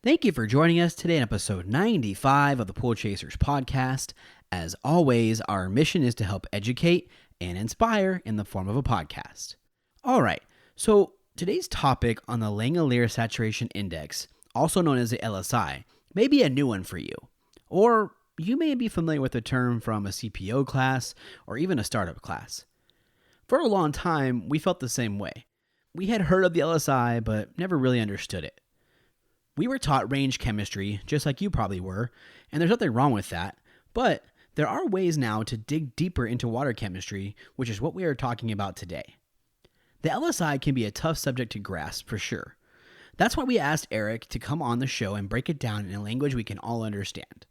Thank you for joining us today in episode 95 of the Pool Chasers podcast. As always, our mission is to help educate and inspire in the form of a podcast. All right, so today's topic on the Langelier Saturation Index, also known as the LSI, may be a new one for you. Or you may be familiar with the term from a CPO class or even a startup class. For a long time, we felt the same way. We had heard of the LSI, but never really understood it. We were taught range chemistry, just like you probably were, and there's nothing wrong with that, but there are ways now to dig deeper into water chemistry, which is what we are talking about today. The LSI can be a tough subject to grasp, for sure. That's why we asked Eric to come on the show and break it down in a language we can all understand.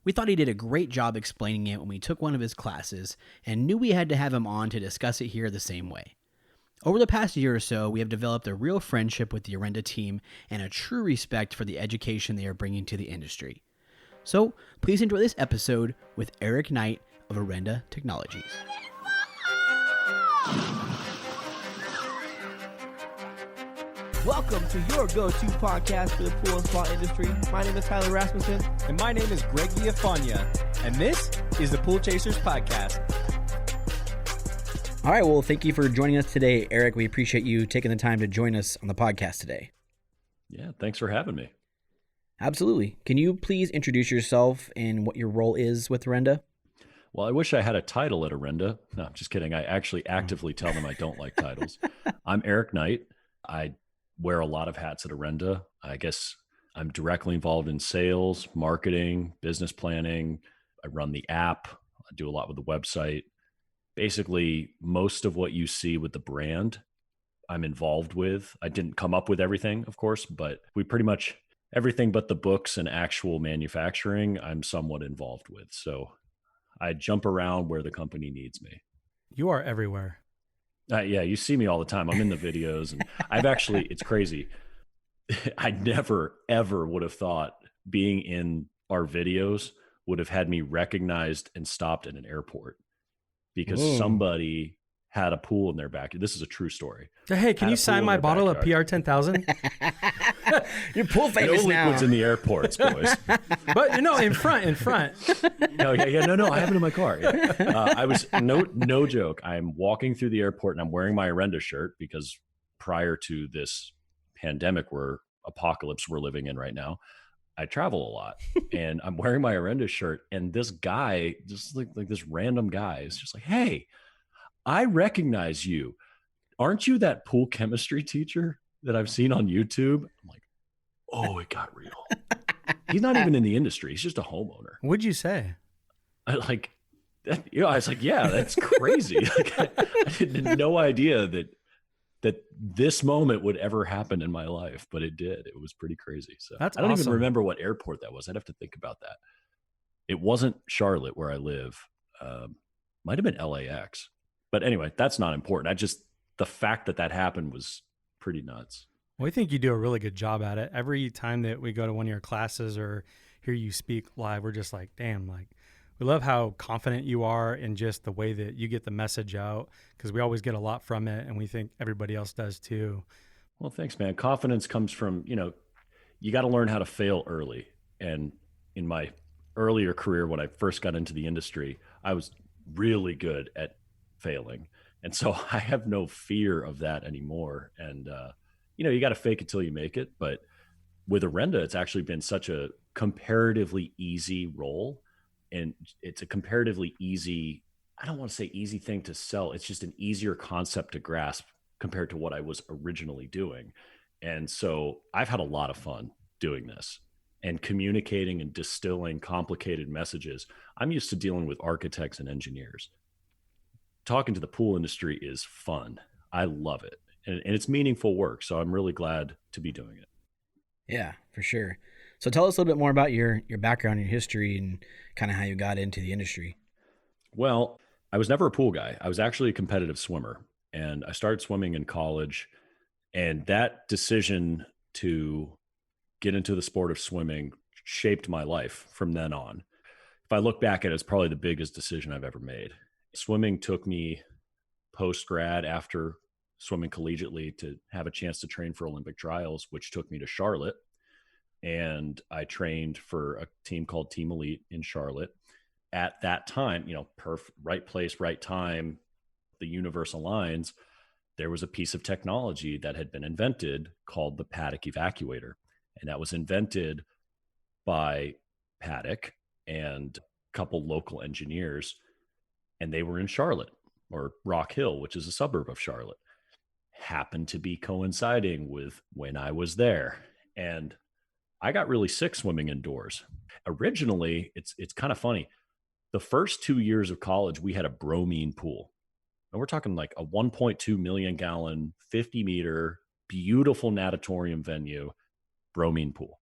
We thought he did a great job explaining it when we took one of his classes, and knew we had to have him on to discuss it here the same way. Over the past year or so, we have developed a real friendship with the Orenda team and a true respect for the education they are bringing to the industry. So, please enjoy this episode with Eric Knight of Orenda Technologies. Welcome to your go-to podcast for the pool and spa industry. My name is Tyler Rasmussen. And my name is Greg Villafania. And this is the Pool Chasers Podcast. All right, well, thank you for joining us today, Eric. We appreciate you taking the time to join us on the podcast today. Yeah, thanks for having me. Absolutely. Can you please introduce yourself and what your role is with Orenda? Well, I wish I had a title at Orenda. No, I'm just kidding. I actually actively tell them I don't like titles. I'm Eric Knight. I wear a lot of hats at Orenda. I guess I'm directly involved in sales, marketing, business planning. I run the app. I do a lot with the website. Basically, most of what you see with the brand, I'm involved with. I didn't come up with everything, of course, but we pretty much everything but the books and actual manufacturing, I'm somewhat involved with. So I jump around where the company needs me. You are everywhere. Yeah, you see me all the time. I'm in the videos, and I've actually, it's crazy. I never, ever would have thought being in our videos would have had me recognized and stopped at an airport because somebody had a pool in their backyard. This is a true story. Hey, can you sign my bottle of PR 10,000? You're pool famous no now. liquids in the airports, boys. But in front. No, I have it in my car. Yeah. I was no joke. I'm walking through the airport and I'm wearing my Orenda shirt because prior to this pandemic where apocalypse we're living in right now, I travel a lot and I'm wearing my Orenda shirt, and this guy, just like this random guy, is just like, "Hey, I recognize you. Aren't you that pool chemistry teacher that I've seen on YouTube?" I'm like, "Oh, it got real." He's not even in the industry. He's just a homeowner. What'd you say? I was like, "Yeah, that's crazy." Like, I had no idea that this moment would ever happen in my life, but it did. It was pretty crazy. So That's I don't awesome. even remember what airport that was. I'd have to think about that. It wasn't Charlotte where I live. Might have been LAX. But anyway, that's not important. The fact that happened was pretty nuts. Well, I think you do a really good job at it. Every time that we go to one of your classes or hear you speak live, we're just like, damn, like we love how confident you are in just the way that you get the message out, because we always get a lot from it and we think everybody else does too. Well, thanks, man. Confidence comes from, you got to learn how to fail early. And in my earlier career, when I first got into the industry, I was really good at failing. And so I have no fear of that anymore. And, you got to fake it till you make it. But with Orenda, it's actually been such a comparatively easy role. And it's a comparatively easy, I don't want to say easy thing to sell. It's just an easier concept to grasp compared to what I was originally doing. And so I've had a lot of fun doing this and communicating and distilling complicated messages. I'm used to dealing with architects and engineers. Talking to the pool industry is fun. I love it. And it's meaningful work. So I'm really glad to be doing it. Yeah, for sure. So tell us a little bit more about your background, your history, and kind of how you got into the industry. Well, I was never a pool guy. I was actually a competitive swimmer, and I started swimming in college. And that decision to get into the sport of swimming shaped my life from then on. If I look back at it, it's probably the biggest decision I've ever made. Swimming took me post-grad after swimming collegiately to have a chance to train for Olympic trials, which took me to Charlotte. and I trained for a team called Team Elite in Charlotte. At that time, right place, right time, the universe aligns. There was a piece of technology that had been invented called the Patek Evacuator. And that was invented by Patek and a couple local engineers. And they were in Charlotte, or Rock Hill, which is a suburb of Charlotte. Happened to be coinciding with when I was there. And I got really sick swimming indoors. Originally, it's kind of funny. The first 2 years of college, we had a bromine pool. And we're talking like a 1.2 million gallon, 50 meter, beautiful natatorium venue, bromine pool.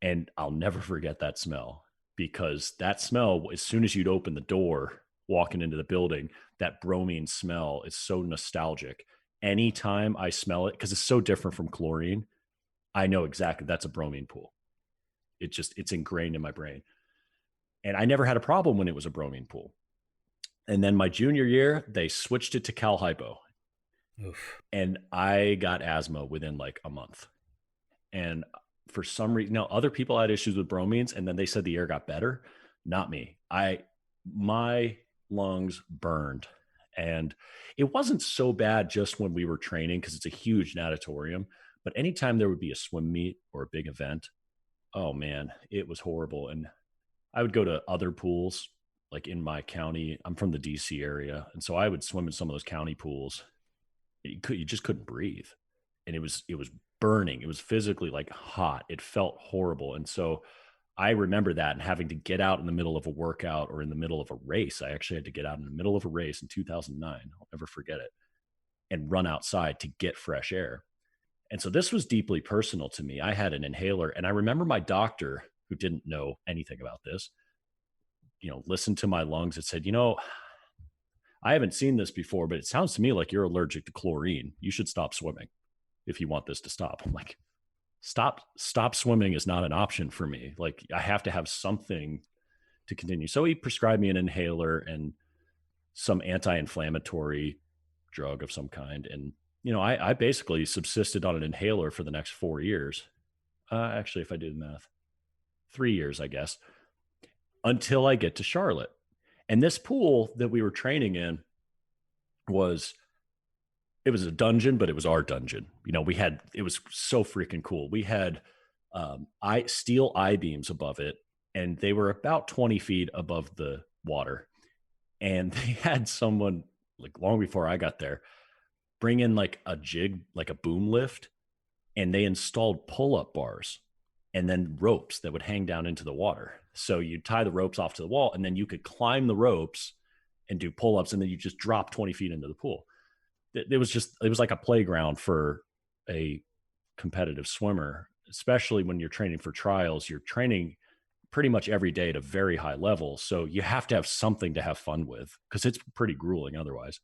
And I'll never forget that smell, because that smell, as soon as you'd open the door walking into the building, that bromine smell is so nostalgic. Anytime I smell it, because it's so different from chlorine, I know exactly that's a bromine pool. It's ingrained in my brain. And I never had a problem when it was a bromine pool. And then my junior year, they switched it to Cal Hypo. Oof. And I got asthma within like a month. And for some reason, now other people had issues with bromines, and then they said the air got better. Not me. My lungs burned. And it wasn't so bad just when we were training, because it's a huge natatorium. But anytime there would be a swim meet or a big event, oh man, it was horrible. And I would go to other pools, like in my county. I'm from the DC area. And so I would swim in some of those county pools. You just couldn't breathe. And it was burning. It was physically like hot. It felt horrible. And so I remember that, and having to get out in the middle of a workout or in the middle of a race. I actually had to get out in the middle of a race in 2009. I'll never forget it. And run outside to get fresh air. And so this was deeply personal to me. I had an inhaler, and I remember my doctor, who didn't know anything about this, listened to my lungs and said, I haven't seen this before, but it sounds to me like you're allergic to chlorine. You should stop swimming if you want this to stop. I'm like, stop swimming is not an option for me. Like, I have to have something to continue. So he prescribed me an inhaler and some anti-inflammatory drug of some kind. And, I basically subsisted on an inhaler for the next 4 years. Actually, if I do the math, 3 years, I guess, until I get to Charlotte. And this pool that we were training in it was a dungeon, but it was our dungeon. It was so freaking cool. We had steel I-beams above it, and they were about 20 feet above the water. And they had someone, like long before I got there, bring in like a jig, like a boom lift, and they installed pull-up bars and then ropes that would hang down into the water. So you tie the ropes off to the wall, and then you could climb the ropes and do pull-ups, and then you just drop 20 feet into the pool. It was like a playground for a competitive swimmer, especially when you're training for trials. You're training pretty much every day at a very high level. So you have to have something to have fun with, because it's pretty grueling otherwise.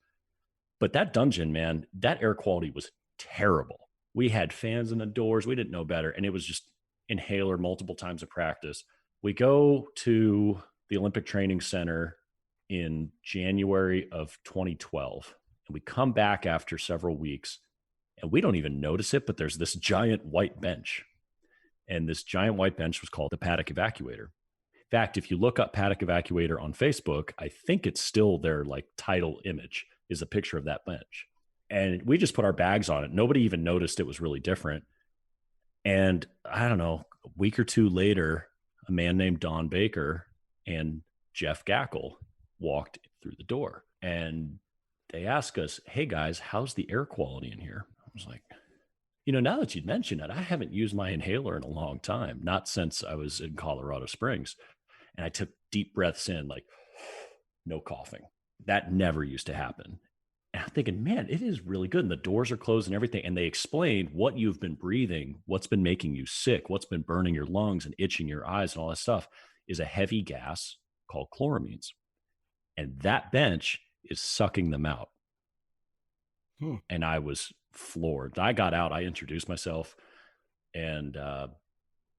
But that dungeon, man, that air quality was terrible. We had fans in the doors. We didn't know better. And it was just inhaler multiple times of practice. We go to the Olympic Training Center in January of 2012. And we come back after several weeks, and we don't even notice it, but there's this giant white bench. And this giant white bench was called the Patek Evacuator. In fact, if you look up Patek Evacuator on Facebook, I think it's still their like title image is a picture of that bench. And we just put our bags on it. Nobody even noticed it was really different. And I don't know, a week or two later, a man named Don Baker and Jeff Gackle walked through the door, and they asked us, "Hey guys, how's the air quality in here?" I was like, now that you'd mentioned it, I haven't used my inhaler in a long time, not since I was in Colorado Springs. And I took deep breaths in, like no coughing. That never used to happen. And I'm thinking, man, it is really good. And the doors are closed and everything. And they explained what you've been breathing, what's been making you sick, what's been burning your lungs and itching your eyes and all that stuff is a heavy gas called chloramines. And that bench is sucking them out. And I was floored. I got out, I introduced myself, and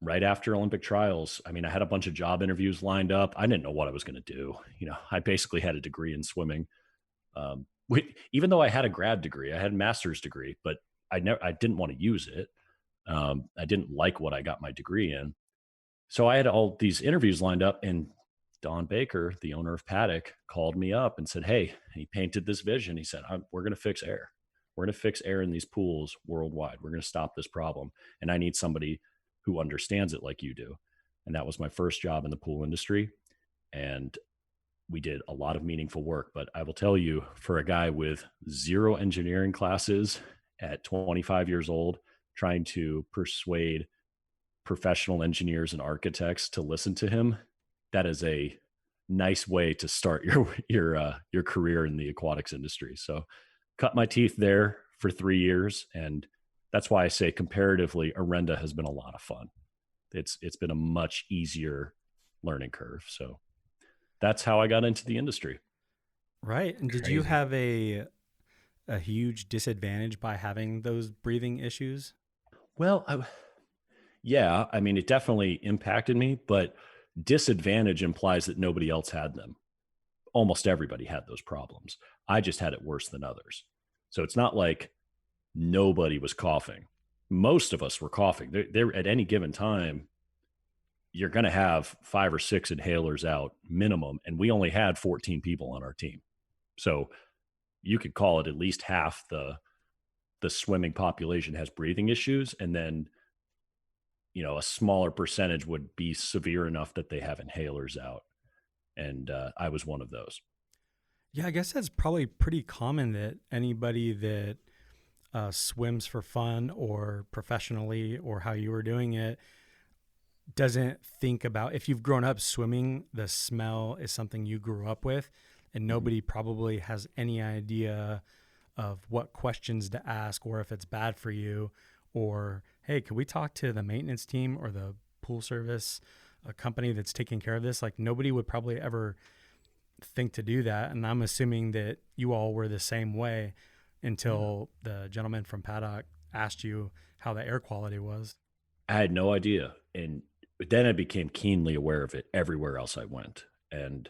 right after Olympic trials, I had a bunch of job interviews lined up. I didn't know what I was going to do. I basically had a degree in swimming. Even though I had a grad degree, I had a master's degree, but I didn't want to use it. I didn't like what I got my degree in. So I had all these interviews lined up, and Don Baker, the owner of Patek, called me up and said, hey, he painted this vision. He said, we're going to fix air. We're going to fix air in these pools worldwide. We're going to stop this problem. And I need somebody who understands it like you do. And that was my first job in the pool industry. And we did a lot of meaningful work. But I will tell you, for a guy with 0 engineering classes at 25 years old, trying to persuade professional engineers and architects to listen to him, that is a nice way to start your career in the aquatics industry. So cut my teeth there for 3 years. And that's why I say comparatively, Orenda has been a lot of fun. It's been a much easier learning curve. So that's how I got into the industry. Right. And did you have a huge disadvantage by having those breathing issues? Well, yeah, I mean, it definitely impacted me, but disadvantage implies that nobody else had them. Almost everybody had those problems. I just had it worse than others. So it's not like nobody was coughing. Most of us were coughing. There at any given time, you're going to have 5 or 6 inhalers out minimum. And we only had 14 people on our team. So you could call it at least half the swimming population has breathing issues. And then, a smaller percentage would be severe enough that they have inhalers out. And I was one of those. Yeah, I guess that's probably pretty common that anybody that swims for fun or professionally, or how you were doing it, doesn't think about, if you've grown up swimming, the smell is something you grew up with, and nobody probably has any idea of what questions to ask, or if it's bad for you, or, hey, can we talk to the maintenance team or the pool service, a company that's taking care of this? Like, nobody would probably ever think to do that. And I'm assuming that you all were the same way until the gentleman from Patek asked you how the air quality was. I had no idea. And then I became keenly aware of it everywhere else I went. And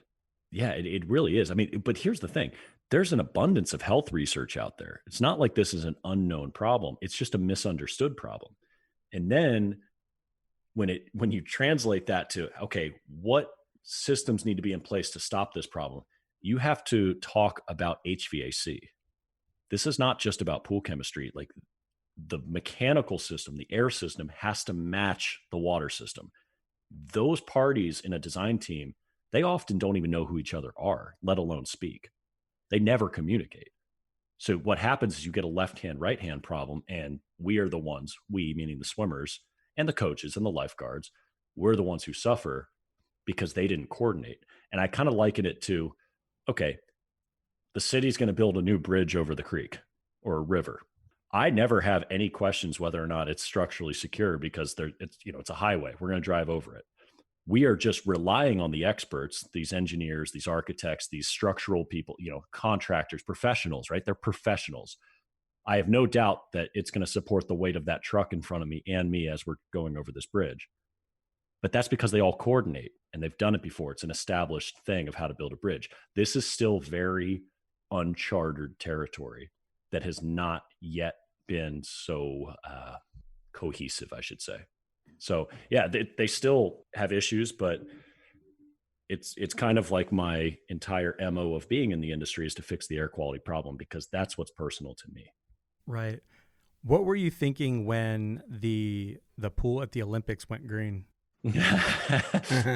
yeah, it really is. I mean, but here's the thing. There's an abundance of health research out there. It's not like this is an unknown problem. It's just a misunderstood problem. And then when you translate that to, okay, what systems need to be in place to stop this problem, you have to talk about HVAC. This is not just about pool chemistry. Like, the mechanical system, the air system, has to match the water system. Those parties in a design team, they often don't even know who each other are, let alone speak. They never communicate. So what happens is you get a left-hand, right-hand problem, and we are the ones, we meaning the swimmers and the coaches and the lifeguards, we're the ones who suffer because they didn't coordinate. And I kind of liken it to, okay, the city's going to build a new bridge over the creek or a river. I never have any questions whether or not it's structurally secure because it's a highway. We're going to drive over it. We are just relying on the experts, these engineers, these architects, these structural people, contractors, professionals, right? They're professionals. I have no doubt that it's going to support the weight of that truck in front of me and me as we're going over this bridge. But that's because they all coordinate and they've done it before. It's an established thing of how to build a bridge. This is still very uncharted territory that has not yet been so cohesive, I should say. So yeah, they still have issues, but it's kind of like my entire MO of being in the industry is to fix the air quality problem, because that's what's personal to me. Right. What were you thinking when the pool at the Olympics went green?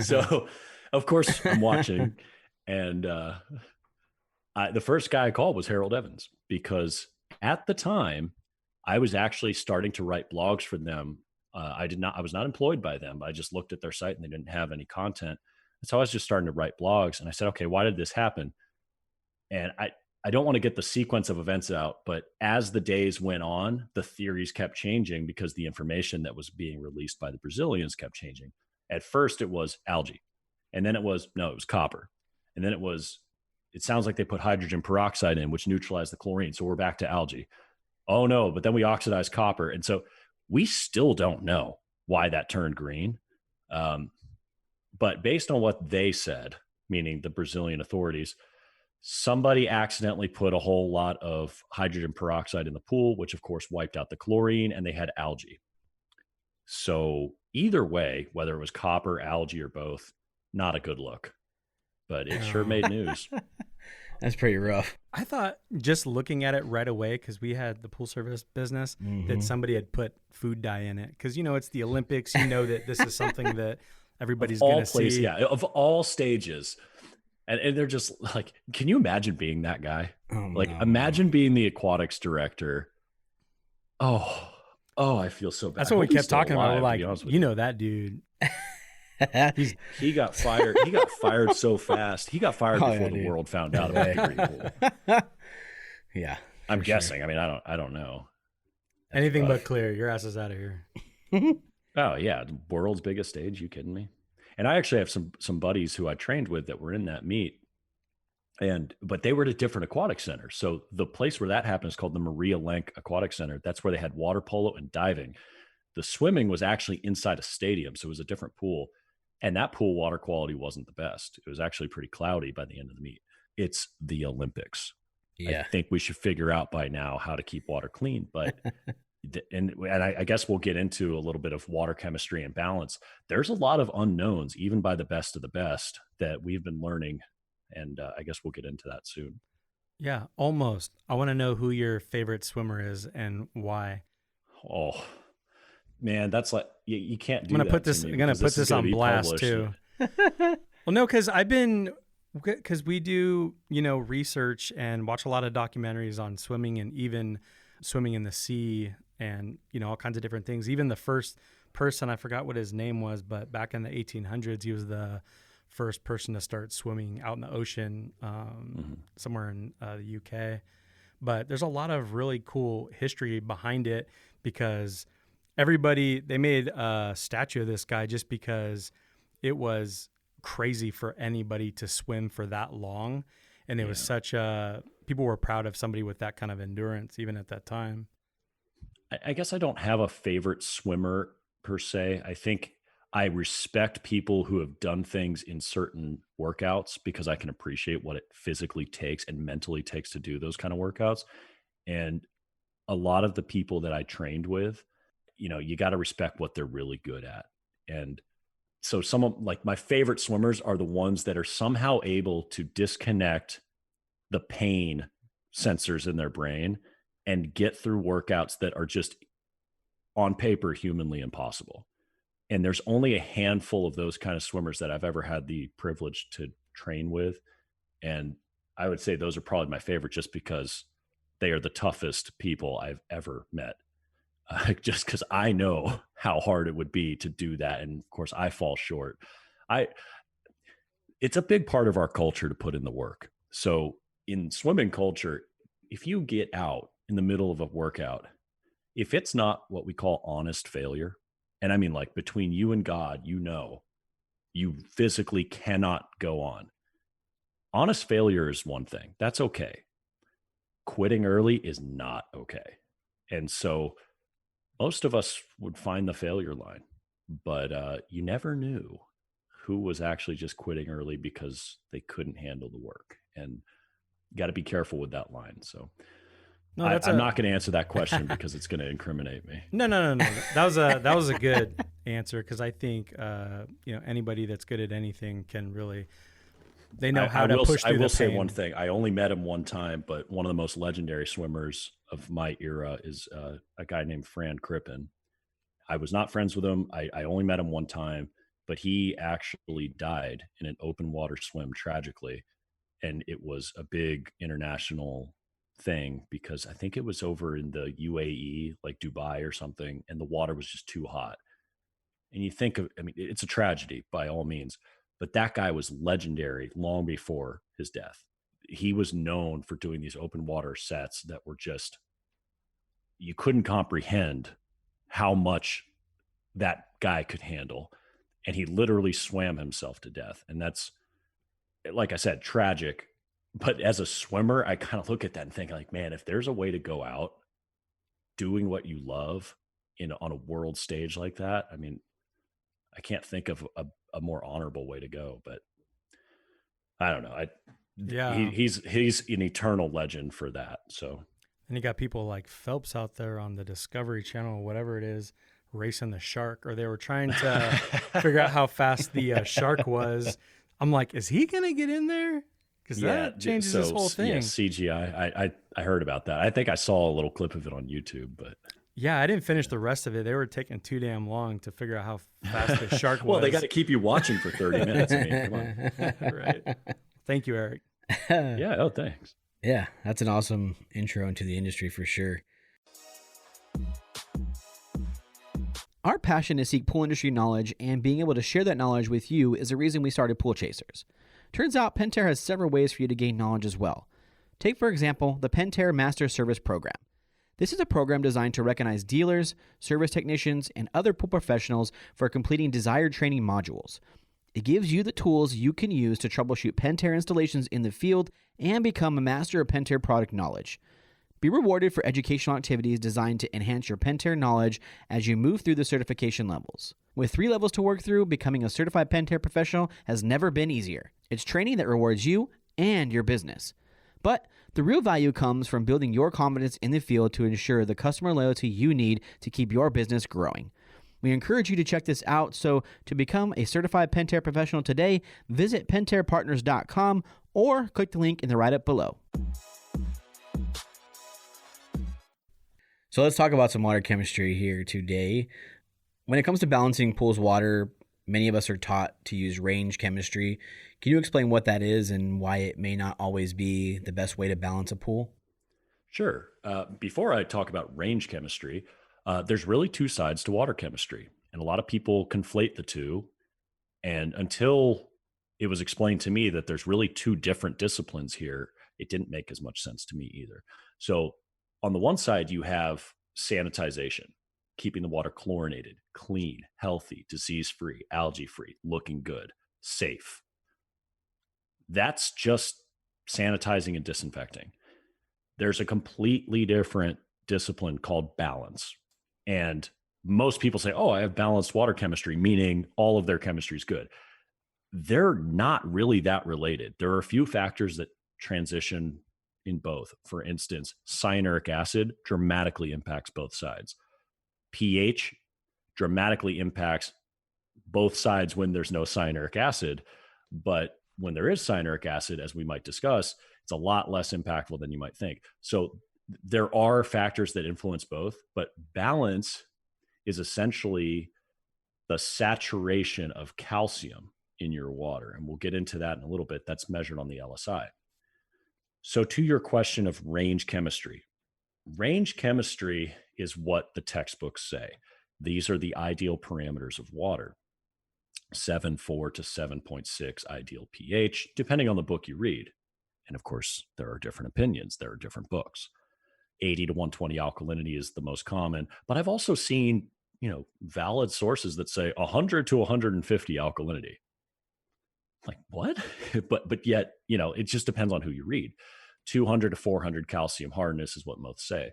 So of course I'm watching, and the first guy I called was Harold Evans, because at the time I was actually starting to write blogs for them. I was not employed by them, but I just looked at their site and they didn't have any content. And so I was just starting to write blogs, and I said, okay, why did this happen? And I don't want to get the sequence of events out, but as the days went on, the theories kept changing because the information that was being released by the Brazilians kept changing. At first it was algae, and then it was copper. And then it sounds like they put hydrogen peroxide in, which neutralized the chlorine. So we're back to algae. Oh no, but then we oxidized copper. And so we still don't know why that turned green. But based on what they said, meaning the Brazilian authorities, somebody accidentally put a whole lot of hydrogen peroxide in the pool, which of course wiped out the chlorine, and they had algae. So either way, whether it was copper, algae, or both, not a good look. But it sure made news. That's pretty rough. I thought just looking at it right away, because we had the pool service business, that somebody had put food dye in it. Because, it's the Olympics. You know that this is something that everybody's going to see. Yeah, of all stages. And they're just like, can you imagine being that guy? Imagine being the aquatics director. Oh, I feel so bad. That's what we kept talking about. We're like, that dude. He got fired. He got fired so fast. He got fired before the world found out about the pool. Yeah, I'm guessing. Sure. I mean, I don't know. That's anything rough. But clear. Your ass is out of here. Oh yeah, the world's biggest stage. You kidding me? And I actually have some buddies who I trained with that were in that meet, but they were at a different aquatic center. So the place where that happened is called the Maria Lenk Aquatic Center. That's where they had water polo and diving. The swimming was actually inside a stadium, so it was a different pool. And that pool water quality wasn't the best. It was actually pretty cloudy by the end of the meet. It's the Olympics. Yeah. I think we should figure out by now how to keep water clean. But and I guess we'll get into a little bit of water chemistry and balance. There's a lot of unknowns, even by the best of the best, that we've been learning. And I guess we'll get into that soon. Yeah, almost. I want to know who your favorite swimmer is and why. Oh, man, that's like you can't do. I'm gonna put this on blast too. Well, no, because we do research and watch a lot of documentaries on swimming and even swimming in the sea and all kinds of different things. Even the first person, I forgot what his name was, but back in the 1800s, he was the first person to start swimming out in the ocean somewhere in the UK. But there's a lot of really cool history behind it because they made a statue of this guy just because it was crazy for anybody to swim for that long. And it was people were proud of somebody with that kind of endurance, even at that time. I guess I don't have a favorite swimmer per se. I think I respect people who have done things in certain workouts because I can appreciate what it physically takes and mentally takes to do those kind of workouts. And a lot of the people that I trained with, you got to respect what they're really good at. And so some of my favorite swimmers are the ones that are somehow able to disconnect the pain sensors in their brain and get through workouts that are just on paper humanly impossible. And there's only a handful of those kind of swimmers that I've ever had the privilege to train with. And I would say those are probably my favorite just because they are the toughest people I've ever met. Just because I know how hard it would be to do that. And of course I fall short. It's a big part of our culture to put in the work. So in swimming culture, if you get out in the middle of a workout, if it's not what we call honest failure, and I mean between you and God, you physically cannot go on. Honest failure is one thing. That's okay. Quitting early is not okay. And so most of us would find the failure line, but you never knew who was actually just quitting early because they couldn't handle the work. And you got to be careful with that line. So no, I'm not going to answer that question because it's going to incriminate me. No. That was a good answer because I think anybody that's good at anything can really they know how to push through the pain. I will say one thing. I only met him one time, but one of the most legendary swimmers of my era is a guy named Fran Crippen. I was not friends with him. I only met him one time, but he actually died in an open water swim tragically. And it was a big international thing because I think it was over in the UAE, like Dubai or something, and the water was just too hot. And you think it's a tragedy by all means, but that guy was legendary long before his death. He was known for doing these open water sets that were just, you couldn't comprehend how much that guy could handle. And he literally swam himself to death. And that's, like I said, tragic. But as a swimmer, I kind of look at that and think man, if there's a way to go out doing what you love on a world stage like that, I can't think of a more honorable way to go, but I don't know. He's an eternal legend for that. So, and you got people like Phelps out there on the Discovery Channel or whatever it is, racing the shark, or they were trying to figure out how fast the shark was. I'm like, is he going to get in there? Because that changes this whole thing. Yeah, CGI. I heard about that. I think I saw a little clip of it on YouTube, but yeah, I didn't finish the rest of it. They were taking too damn long to figure out how fast the shark was. Well, they got to keep you watching for 30 minutes. I mean, come on. Right. Thank you, Eric. Yeah. Oh, thanks. Yeah, that's an awesome intro into the industry for sure. Our passion to seek pool industry knowledge and being able to share that knowledge with you is the reason we started Pool Chasers. Turns out Pentair has several ways for you to gain knowledge as well. Take, for example, the Pentair Master Service Program. This is a program designed to recognize dealers, service technicians, and other pool professionals for completing desired training modules. It gives you the tools you can use to troubleshoot Pentair installations in the field and become a master of Pentair product knowledge. Be rewarded for educational activities designed to enhance your Pentair knowledge as you move through the certification levels. With 3 levels to work through, becoming a certified Pentair professional has never been easier. It's training that rewards you and your business. But the real value comes from building your confidence in the field to ensure the customer loyalty you need to keep your business growing. We encourage you to check this out, so to become a certified Pentair professional today, visit pentairpartners.com or click the link in the write-up below. So let's talk about some water chemistry here today. When it comes to balancing pool's water, many of us are taught to use range chemistry. Can you explain what that is and why it may not always be the best way to balance a pool? Sure. Before I talk about range chemistry, there's really 2 sides to water chemistry. And a lot of people conflate the two. And until it was explained to me that there's really 2 different disciplines here, it didn't make as much sense to me either. So on the one side, you have sanitization, keeping the water chlorinated, clean, healthy, disease-free, algae-free, looking good, safe. That's just sanitizing and disinfecting. There's a completely different discipline called balance. And most people say, oh, I have balanced water chemistry, meaning all of their chemistry is good. They're not really that related. There are a few factors that transition in both. For instance, cyanuric acid dramatically impacts both sides. pH dramatically impacts both sides when there's no cyanuric acid. But when there is cyanuric acid, as we might discuss, it's a lot less impactful than you might think. So there are factors that influence both, but balance is essentially the saturation of calcium in your water. And we'll get into that in a little bit. That's measured on the LSI. So to your question of range chemistry is what the textbooks say. These are the ideal parameters of water. 7.4 to 7.6 ideal pH, depending on the book you read. And of course, there are different opinions. There are different books. 80 to 120 alkalinity is the most common. But I've also seen, valid sources that say 100 to 150 alkalinity. Like, what? but yet, it just depends on who you read. 200 to 400 calcium hardness is what most say.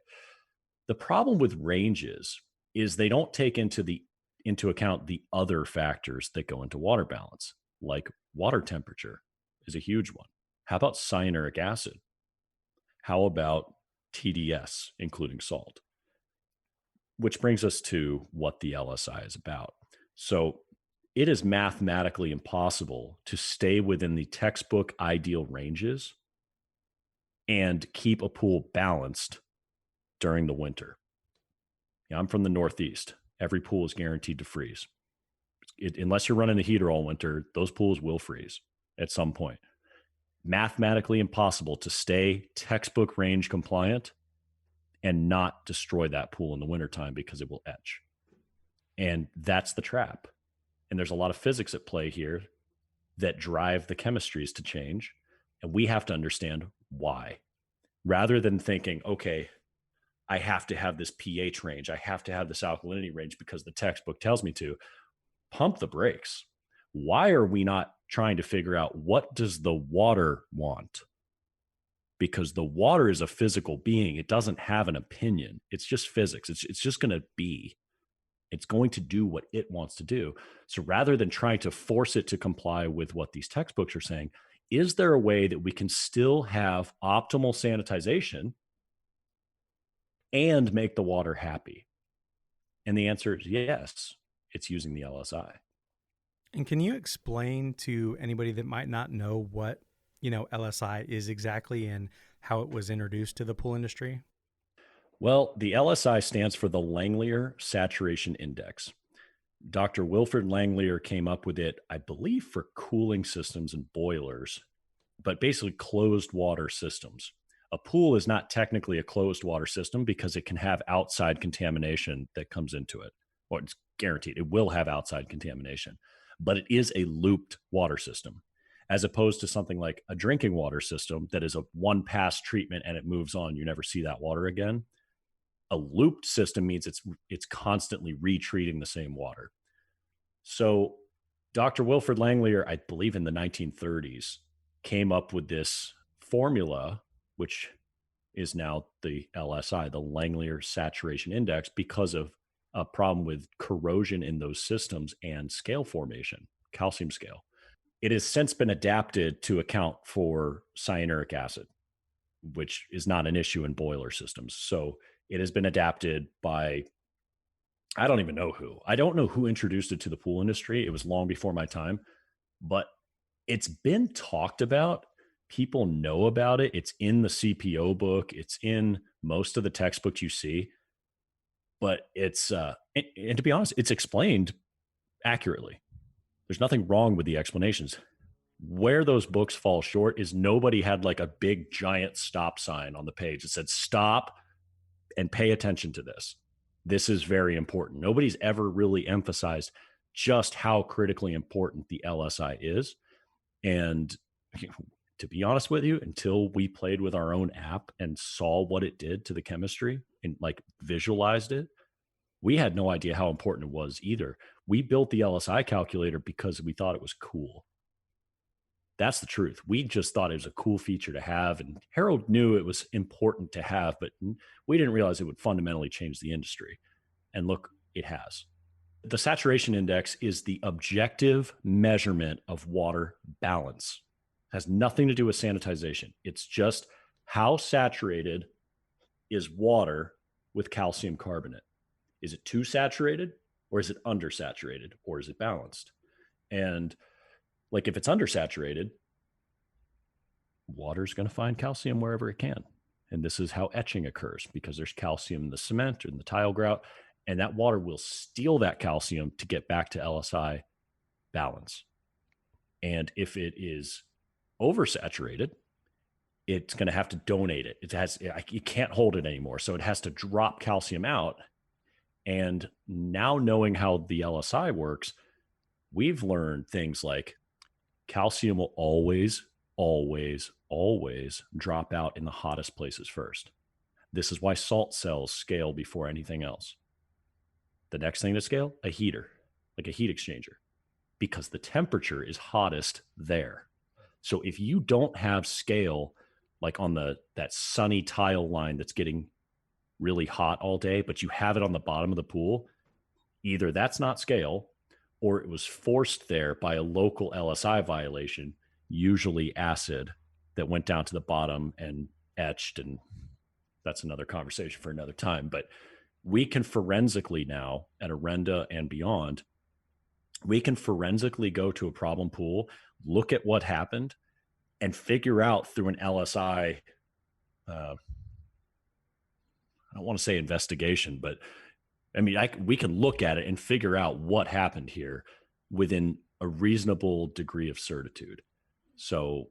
The problem with ranges is they don't take into account the other factors that go into water balance, like water temperature is a huge one. How about cyanuric acid? How about TDS, including salt? Which brings us to what the LSI is about. So it is mathematically impossible to stay within the textbook ideal ranges and keep a pool balanced during the winter. I'm from the Northeast. Every pool is guaranteed to freeze. Unless you're running the heater all winter, those pools will freeze at some point. Mathematically impossible to stay textbook range compliant and not destroy that pool in the wintertime because it will etch. And that's the trap. And there's a lot of physics at play here that drive the chemistries to change. And we have to understand why. Rather than thinking, okay, I have to have this pH range, I have to have this alkalinity range because the textbook tells me to, pump the brakes. Why are we not trying to figure out what does the water want? Because the water is a physical being. It doesn't have an opinion. It's just physics. It's just going to be. It's going to do what it wants to do. So rather than trying to force it to comply with what these textbooks are saying, is there a way that we can still have optimal sanitization and make the water happy? And the answer is yes, it's using the LSI. And can you explain to anybody that might not know what, LSI is exactly and how it was introduced to the pool industry? Well, the LSI stands for the Langelier Saturation Index. Dr. Wilfred Langelier came up with it, I believe, for cooling systems and boilers, but basically closed water systems. A pool is not technically a closed water system because it can have outside contamination that comes into it. Or it's guaranteed it will have outside contamination, but it is a looped water system, as opposed to something like a drinking water system that is a one pass treatment and it moves on. You never see that water again. A looped system means it's constantly retreating the same water. So Dr. Wilfred Langelier, I believe in the 1930s, came up with this formula, which is now the LSI, the Langelier Saturation Index, because of a problem with corrosion in those systems and scale formation, calcium scale. It has since been adapted to account for cyanuric acid, which is not an issue in boiler systems. So it has been adapted by, I don't even know who. I don't know who introduced it to the pool industry. It was long before my time, but it's been talked about. People know about it. It's in the CPO book. It's in most of the textbooks you see. But it's, and to be honest, it's explained accurately. There's nothing wrong with the explanations. Where those books fall short is nobody had like a big giant stop sign on the page that said stop and pay attention to this. This is very important. Nobody's ever really emphasized just how critically important the LSI is. And to be honest with you, until we played with our own app and saw what it did to the chemistry and like visualized it, we had no idea how important it was either. We built the LSI calculator because we thought it was cool. That's the truth. We just thought it was a cool feature to have. And Harold knew it was important to have, but we didn't realize it would fundamentally change the industry. And look, it has. The saturation index is the objective measurement of water balance. It has nothing to do with sanitization. It's just how saturated is water with calcium carbonate. Is it too saturated, or is it undersaturated, or is it balanced? And like if it's undersaturated, water's going to find calcium wherever it can. And this is how etching occurs, because there's calcium in the cement or in the tile grout, and that water will steal that calcium to get back to LSI balance. And if it is oversaturated, it's going to have to donate it. You can't hold it anymore. So it has to drop calcium out. And now knowing how the LSI works, we've learned things like calcium will always, always, always drop out in the hottest places first. This is why salt cells scale before anything else. The next thing to scale, a heater, like a heat exchanger, because the temperature is hottest there. So if you don't have scale, like on that sunny tile line that's getting really hot all day, but you have it on the bottom of the pool, either that's not scale, or it was forced there by a local LSI violation, usually acid, that went down to the bottom and etched. And that's another conversation for another time. But we can forensically now at Orenda and beyond, we can forensically go to a problem pool, look at what happened, and figure out through an LSI, I don't want to say investigation, but I mean, we can look at it and figure out what happened here within a reasonable degree of certitude. So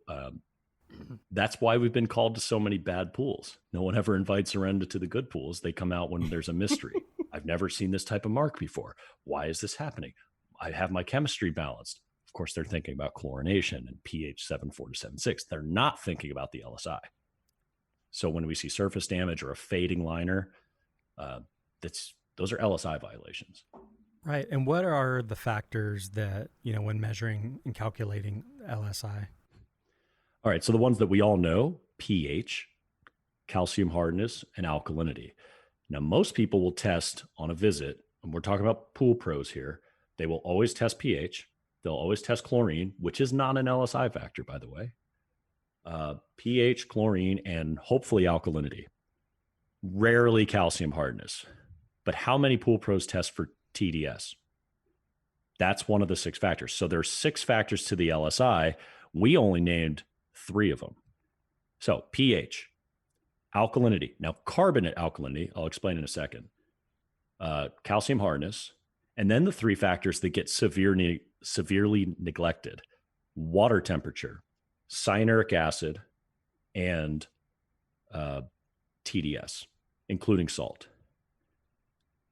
that's why we've been called to so many bad pools. No one ever invites Orenda to the good pools. They come out when there's a mystery. I've never seen this type of mark before. Why is this happening? I have my chemistry balanced. Of course, they're thinking about chlorination and pH 7.4 to 7.6. They're not thinking about the LSI. So when we see surface damage or a fading liner, those are LSI violations. Right. And what are the factors that, when measuring and calculating LSI? All right. So the ones that we all know, pH, calcium hardness, and alkalinity. Now, most people will test on a visit, and we're talking about pool pros here. They will always test pH. They'll always test chlorine, which is not an LSI factor, by the way. pH, chlorine, and hopefully alkalinity. Rarely calcium hardness. But how many pool pros test for TDS? That's one of the 6 factors. So there's 6 factors to the LSI. We only named 3 of them. So pH, alkalinity. Now, carbonate alkalinity, I'll explain in a second. Calcium hardness, and then the 3 factors that get severely neglected: water temperature, cyanuric acid, and TDS, including salt.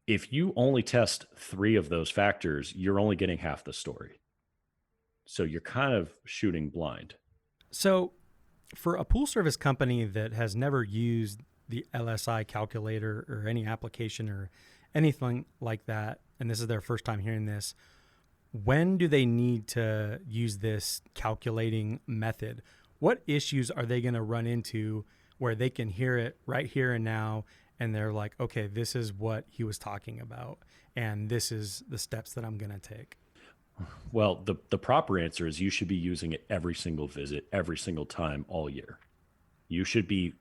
If you only test 3 of those factors, you're only getting half the story. So you're kind of shooting blind. So for a pool service company that has never used the LSI calculator or any application or anything like that, and this is their first time hearing this, when do they need to use this calculating method? What issues are they going to run into where they can hear it right here and now, and they're like, okay, this is what he was talking about, and this is the steps that I'm going to take? Well, the proper answer is you should be using it every single visit, every single time, all year. You should be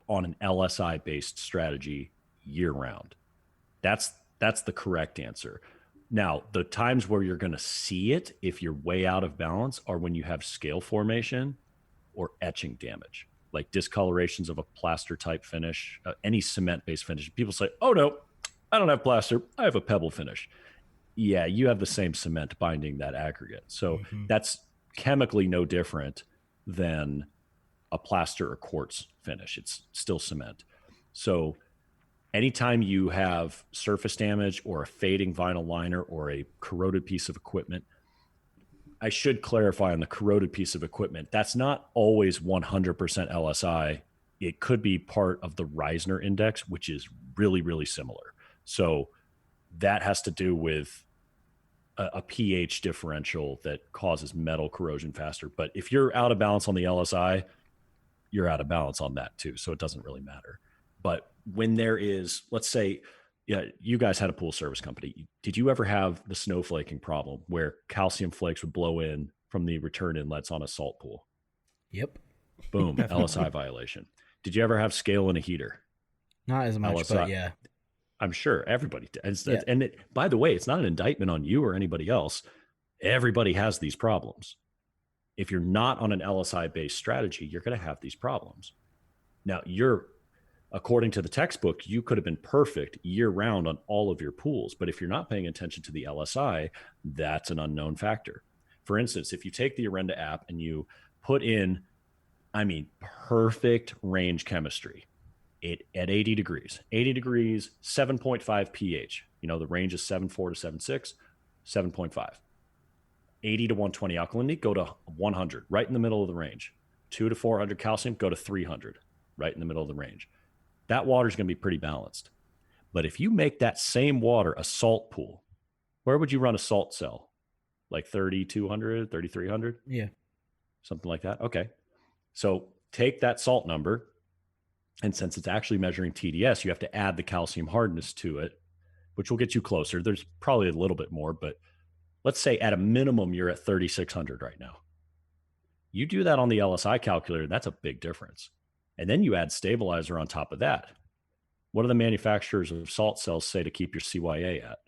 on an LSI-based strategy year-round. That's the correct answer. Now, the times where you're going to see it, if you're way out of balance, are when you have scale formation or etching damage, like discolorations of a plaster type finish, any cement-based finish. People say, oh, no, I don't have plaster. I have a pebble finish. Yeah, you have the same cement binding that aggregate. So that's chemically no different than a plaster or quartz finish. It's still cement. So anytime you have surface damage or a fading vinyl liner or a corroded piece of equipment, I should clarify on the corroded piece of equipment, that's not always 100% LSI. It could be part of the Reisner index, which is really, really similar. So that has to do with a pH differential that causes metal corrosion faster. But if you're out of balance on the LSI, you're out of balance on that too. So it doesn't really matter. But when there is, let's say, yeah, you guys had a pool service company. Did you ever have the snowflaking problem where calcium flakes would blow in from the return inlets on a salt pool? Yep. Boom, LSI violation. Did you ever have scale in a heater? Not as much, LSI. but yeah. I'm sure everybody does. And by the way, it's not an indictment on you or anybody else. Everybody has these problems. If you're not on an LSI-based strategy, you're going to have these problems. Now, according to the textbook, you could have been perfect year-round on all of your pools. But if you're not paying attention to the LSI, that's an unknown factor. For instance, if you take the Orenda app and you put in, perfect range chemistry, at 80 degrees, 7.5 pH. The range is 7.4 to 7.6, 7.5. 80 to 120 alkalinity, go to 100, right in the middle of the range. 2 to 400 calcium, go to 300, right in the middle of the range. That water is going to be pretty balanced. But if you make that same water a salt pool, where would you run a salt cell? Like 3,200, 3,300? Yeah. Something like that. Okay. So take that salt number, and since it's actually measuring TDS, you have to add the calcium hardness to it, which will get you closer. There's probably a little bit more, but let's say at a minimum, you're at 3,600 right now. You do that on the LSI calculator, that's a big difference. And then you add stabilizer on top of that. What do the manufacturers of salt cells say to keep your CYA at?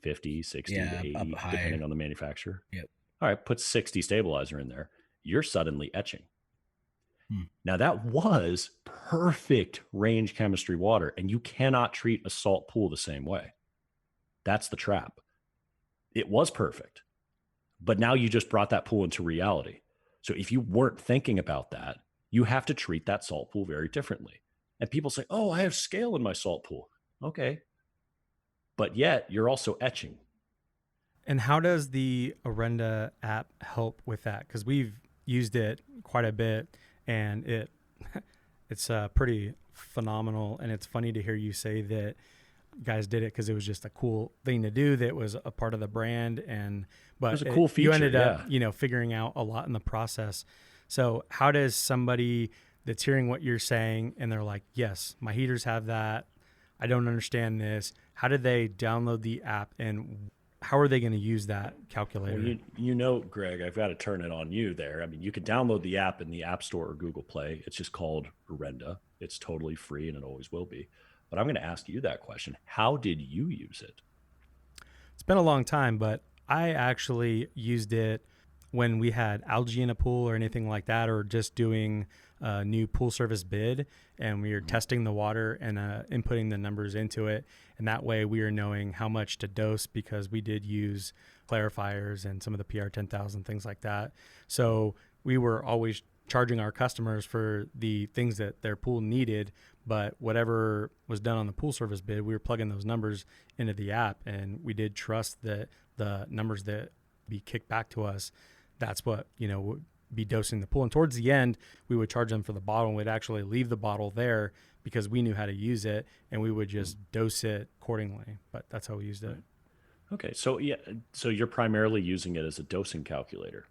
50, 60 to 80, depending on the manufacturer. Yep. All right, put 60 stabilizer in there. You're suddenly etching. Now that was perfect range chemistry water, and you cannot treat a salt pool the same way. That's the trap. It was perfect, but now you just brought that pool into reality. So if you weren't thinking about that, you have to treat that salt pool very differently. And people say, oh, I have scale in my salt pool. Okay. But yet you're also etching. And how does the Orenda app help with that? Because we've used it quite a bit, and it's pretty phenomenal. And it's funny to hear you say that you guys did it because it was just a cool thing to do. That was a part of the brand, but it was a cool feature. You ended up, figuring out a lot in the process. So how does somebody that's hearing what you're saying and they're like, yes, my heaters have that, I don't understand this, how do they download the app and how are they going to use that calculator? Well, Greg, I've got to turn it on you there. You can download the app in the App Store or Google Play. It's just called Orenda. It's totally free and it always will be. But I'm going to ask you that question. How did you use it? It's been a long time, but I actually used it when we had algae in a pool or anything like that, or just doing a new pool service bid, and we were testing the water and inputting the numbers into it. And that way we were knowing how much to dose, because we did use clarifiers and some of the PR 10,000, things like that. So we were always charging our customers for the things that their pool needed, but whatever was done on the pool service bid, we were plugging those numbers into the app, and we did trust that the numbers that be kicked back to us, that's what, would be dosing the pool. And towards the end, we would charge them for the bottle, and we'd actually leave the bottle there because we knew how to use it, and we would just dose it accordingly. But that's how we used it. Okay. So so you're primarily using it as a dosing calculator.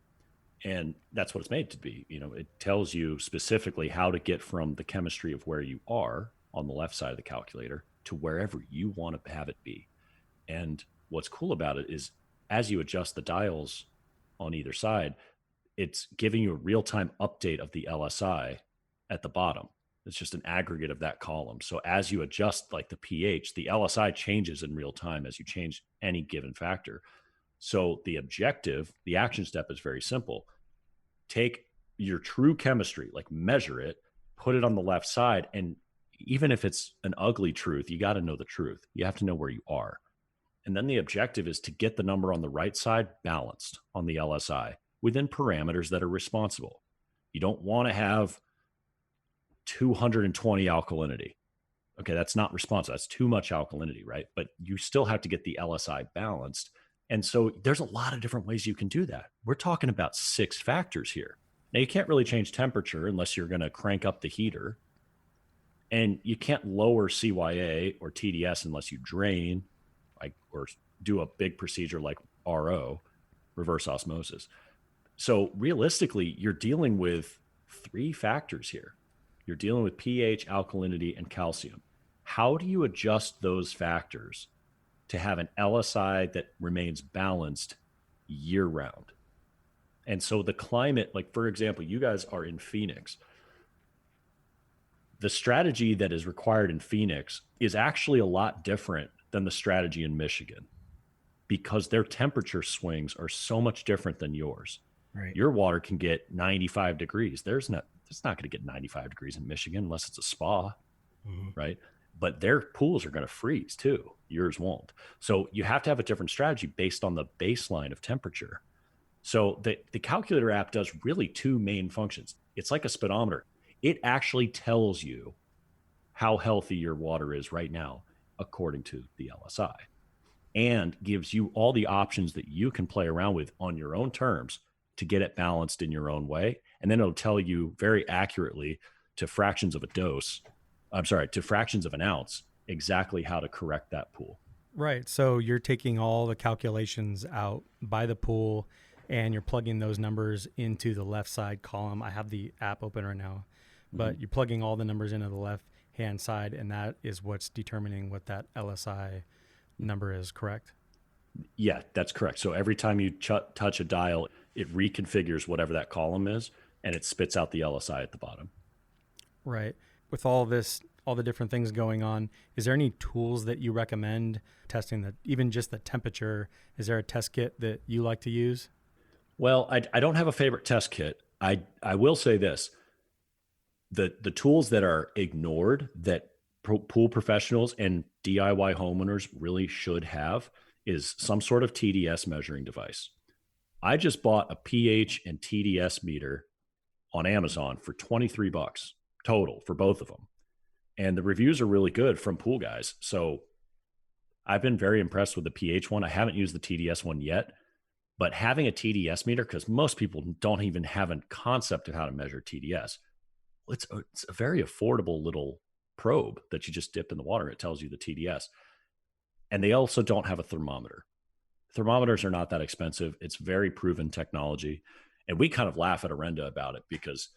And that's what it's made to be. It tells you specifically how to get from the chemistry of where you are on the left side of the calculator to wherever you want to have it be. And what's cool about it is, as you adjust the dials on either side, it's giving you a real-time update of the LSI at the bottom. It's just an aggregate of that column. So as you adjust like the pH, the LSI changes in real time as you change any given factor. So the objective, the action step is very simple. Take your true chemistry, like measure it, put it on the left side. And even if it's an ugly truth, you got to know the truth. You have to know where you are. And then the objective is to get the number on the right side balanced on the LSI within parameters that are responsible. You don't want to have 220 alkalinity. Okay, that's not responsive. That's too much alkalinity, right? But you still have to get the LSI balanced. And so there's a lot of different ways you can do that. We're talking about 6 factors here. Now, you can't really change temperature unless you're going to crank up the heater. And you can't lower CYA or TDS unless you drain, or do a big procedure like RO, reverse osmosis. So realistically, you're dealing with 3 factors here. You're dealing with pH, alkalinity, and calcium. How do you adjust those factors to have an LSI that remains balanced year round? And so the climate, like for example, you guys are in Phoenix. The strategy that is required in Phoenix is actually a lot different than the strategy in Michigan, because their temperature swings are so much different than yours. Right. Your water can get 95 degrees. It's not going to get 95 degrees in Michigan unless it's a spa, right? But their pools are going to freeze too. Yours won't. So you have to have a different strategy based on the baseline of temperature. So the calculator app does really 2 main functions. It's like a speedometer. It actually tells you how healthy your water is right now, according to the LSI, and gives you all the options that you can play around with on your own terms to get it balanced in your own way. And then it'll tell you very accurately to fractions of an ounce, exactly how to correct that pool. Right. So you're taking all the calculations out by the pool, and you're plugging those numbers into the left side column. I have the app open right now, but you're plugging all the numbers into the left hand side, and that is what's determining what that LSI number is, correct? Yeah, that's correct. So every time you touch a dial, it reconfigures whatever that column is, and it spits out the LSI at the bottom. Right. With all the different things going on, is there any tools that you recommend testing even just the temperature? Is there a test kit that you like to use? Well, I don't have a favorite test kit. I will say this. The tools that are ignored that pool professionals and DIY homeowners really should have is some sort of TDS measuring device. I just bought a pH and TDS meter on Amazon for $23 total for both of them. And the reviews are really good from pool guys. So I've been very impressed with the pH one. I haven't used the TDS one yet, but having a TDS meter, because most people don't even have a concept of how to measure TDS, it's a very affordable little probe that you just dip in the water. It tells you the TDS. And they also don't have a thermometer. Thermometers are not that expensive. It's very proven technology. And we kind of laugh at Orenda about it because,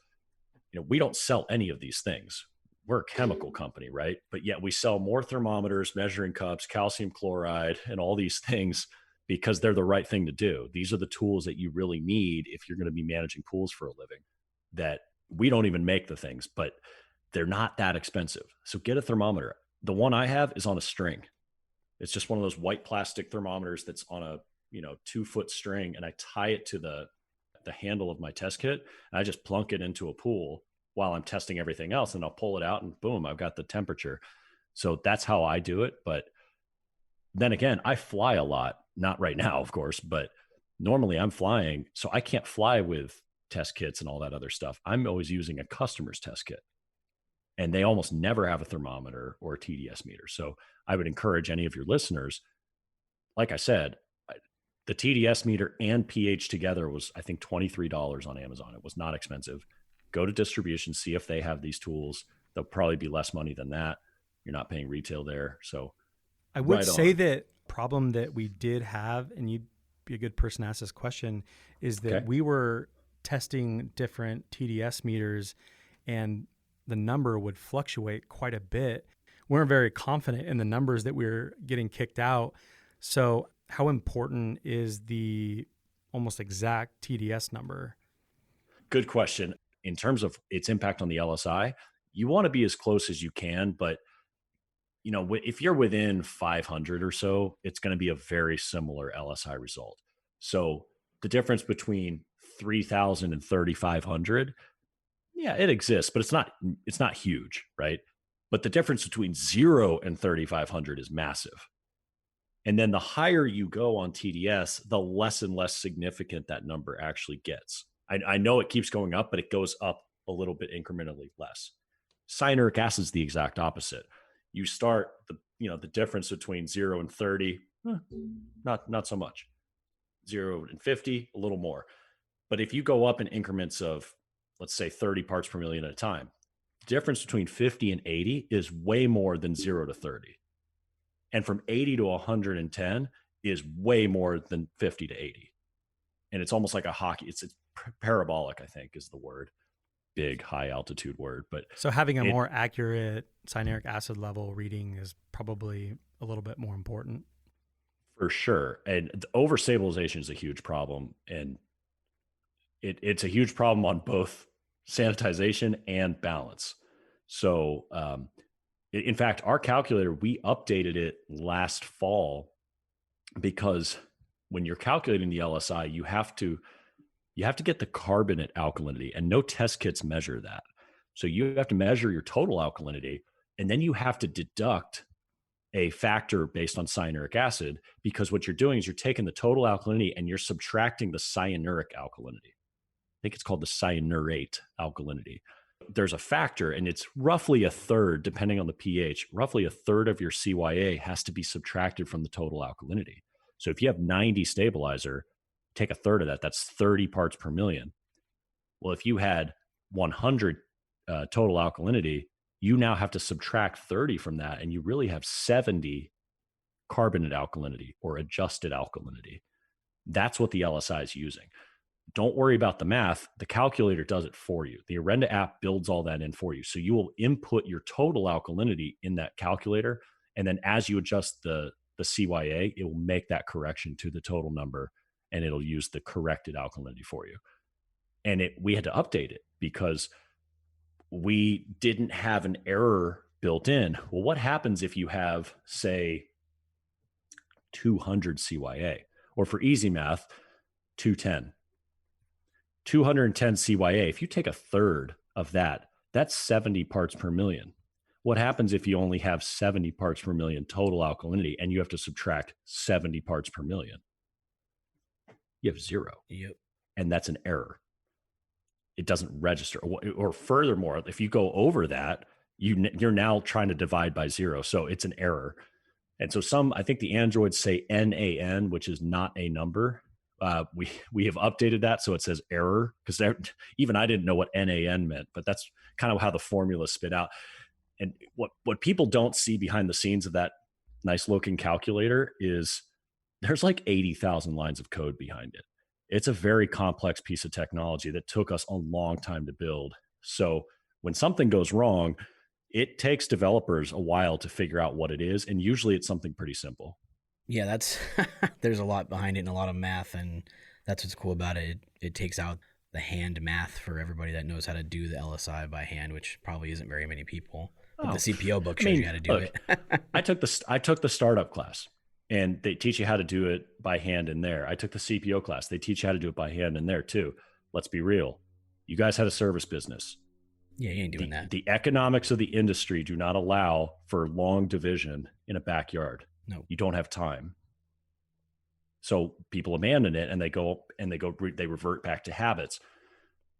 we don't sell any of these things. We're a chemical company, right? But yet we sell more thermometers, measuring cups, calcium chloride, and all these things because they're the right thing to do. These are the tools that you really need if you're going to be managing pools for a living. That we don't even make the things, but they're not that expensive. So get a thermometer. The one I have is on a string. It's just one of those white plastic thermometers that's on a 2-foot string, and I tie it to the handle of my test kit, and I just plunk it into a pool while I'm testing everything else, and I'll pull it out and boom, I've got the temperature. So that's how I do it. But then again, I fly a lot, not right now, of course, but normally I'm flying, so I can't fly with test kits and all that other stuff. I'm always using a customer's test kit, and they almost never have a thermometer or a TDS meter. So I would encourage any of your listeners, like I said, the TDS meter and pH together was, I think, $23 on Amazon. It was not expensive. Go to distribution, see if they have these tools. They'll probably be less money than that. You're not paying retail there. So I would say that problem that we did have, and you'd be a good person to ask this question, is that we were testing different TDS meters and the number would fluctuate quite a bit. We weren't very confident in the numbers that we were getting kicked out. So how important is the almost exact TDS number? Good question. In terms of its impact on the LSI, you want to be as close as you can, but if you're within 500 or so, it's going to be a very similar LSI result. So the difference between 3,000 and 3,500, yeah, it exists, but it's not huge, right? But the difference between 0 and 3,500 is massive. And then the higher you go on TDS, the less and less significant that number actually gets. I know it keeps going up, but it goes up a little bit incrementally less. Cyanuric acid is the exact opposite. You start the difference between 0 and 30, not so much. 0 and 50, a little more. But if you go up in increments of, let's say, 30 parts per million at a time, the difference between 50 and 80 is way more than 0 to 30. And from 80 to 110 is way more than 50 to 80. And it's almost like a hockey. It's parabolic, I think, is the word. Big, high altitude word. But so having a more accurate cyanuric acid level reading is probably a little bit more important. For sure. And the overstabilization is a huge problem. And it's a huge problem on both sanitization and balance. So, in fact, our calculator, we updated it last fall because when you're calculating the LSI, you have to get the carbonate alkalinity, and no test kits measure that. So you have to measure your total alkalinity, and then you have to deduct a factor based on cyanuric acid, because what you're doing is you're taking the total alkalinity and you're subtracting the cyanuric alkalinity. I think it's called the cyanurate alkalinity. There's a factor, and it's roughly a third, depending on the pH, roughly a third of your CYA has to be subtracted from the total alkalinity. So if you have 90 stabilizer, take a third of that, that's 30 parts per million. Well, if you had 100 total alkalinity, you now have to subtract 30 from that, and you really have 70 carbonate alkalinity or adjusted alkalinity. That's what the LSI is using. Don't worry about the math. The calculator does it for you. The Orenda app builds all that in for you. So you will input your total alkalinity in that calculator. And then as you adjust the CYA, it will make that correction to the total number, and it'll use the corrected alkalinity for you. And we had to update it because we didn't have an error built in. Well, what happens if you have, say, 200 CYA, or for easy math, 210? 210 CYA, if you take a third of that, that's 70 parts per million. What happens if you only have 70 parts per million total alkalinity and you have to subtract 70 parts per million? You have 0. Yep. And that's an error. It doesn't register. Or furthermore, if you go over that, you're now trying to divide by 0. So it's an error. And so I think the Androids say NaN, which is not a number. We have updated that so it says error, because even I didn't know what NaN meant, but that's kind of how the formula spit out. And what people don't see behind the scenes of that nice looking calculator is there's like 80,000 lines of code behind it. It's a very complex piece of technology that took us a long time to build. So when something goes wrong, it takes developers a while to figure out what it is, and usually it's something pretty simple. Yeah, that's there's a lot behind it and a lot of math, and that's what's cool about it. It takes out the hand math for everybody that knows how to do the LSI by hand, which probably isn't very many people. The CPO book I shows mean, you how to do look, it. I took the startup class, and they teach you how to do it by hand in there. I took the CPO class. They teach you how to do it by hand in there too. Let's be real. You guys had a service business. Yeah, you ain't doing that. The economics of the industry do not allow for long division in a backyard. No. You don't have time. So people abandon it and they revert back to habits.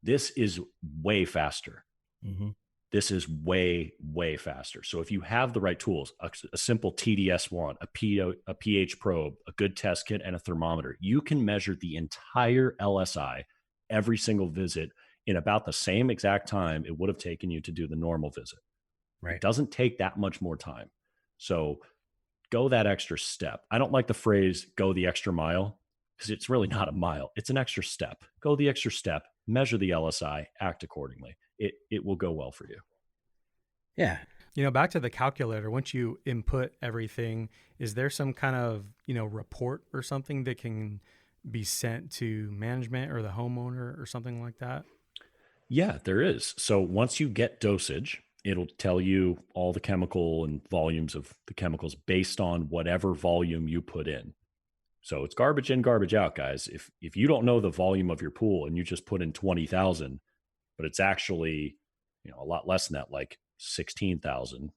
This is way faster. Mm-hmm. This is way, way faster. So if you have the right tools, a simple TDS1, a pH probe, a good test kit, and a thermometer, you can measure the entire LSI every single visit in about the same exact time it would have taken you to do the normal visit. Right. It doesn't take that much more time. So go that extra step. I don't like the phrase go the extra mile because it's really not a mile. It's an extra step. Go the extra step, measure the LSI, act accordingly. It will go well for you. Yeah. Back to the calculator, once you input everything, is there some kind of, report or something that can be sent to management or the homeowner or something like that? Yeah, there is. So once you get dosage, it'll tell you all the chemical and volumes of the chemicals based on whatever volume you put in. So it's garbage in, garbage out, guys. If you don't know the volume of your pool and you just put in 20,000, but it's actually, a lot less than that, like 16,000,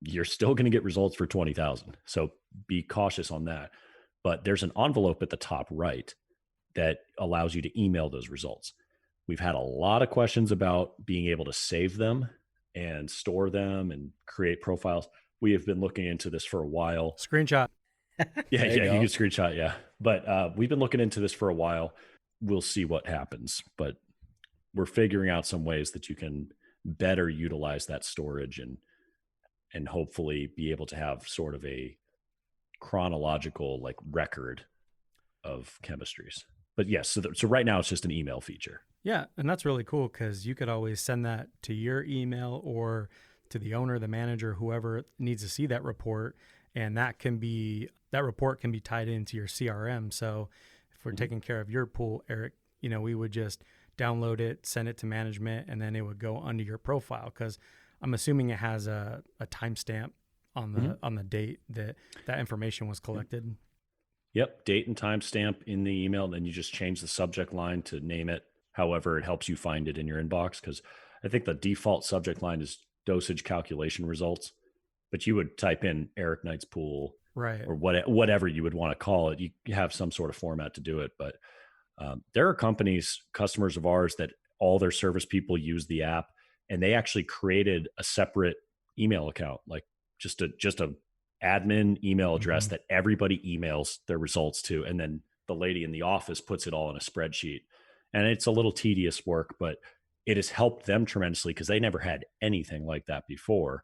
you're still going to get results for 20,000. So be cautious on that. But there's an envelope at the top right that allows you to email those results. We've had a lot of questions about being able to save them and store them and create profiles. We have been looking into this for a while. Screenshot. Yeah, you can screenshot. Yeah. But we've been looking into this for a while. We'll see what happens, but we're figuring out some ways that you can better utilize that storage and hopefully be able to have sort of a chronological record of chemistries. But yes, so right now it's just an email feature. Yeah, and that's really cool because you could always send that to your email or to the owner, the manager, whoever needs to see that report, and that report can be tied into your CRM. So if we're taking care of your pool, Eric, we would just download it, send it to management, and then it would go under your profile because I'm assuming it has a timestamp on the date that information was collected. Yep, date and timestamp in the email, and then you just change the subject line to name it however it helps you find it in your inbox, because I think the default subject line is dosage calculation results, but you would type in Eric Knight's pool, right, or whatever you would want to call it. You have some sort of format to do it, but there are customers of ours, that all their service people use the app, and they actually created a separate email account, like just a admin email address that everybody emails their results to, and then the lady in the office puts it all in a spreadsheet. And it's a little tedious work, but it has helped them tremendously because they never had anything like that before.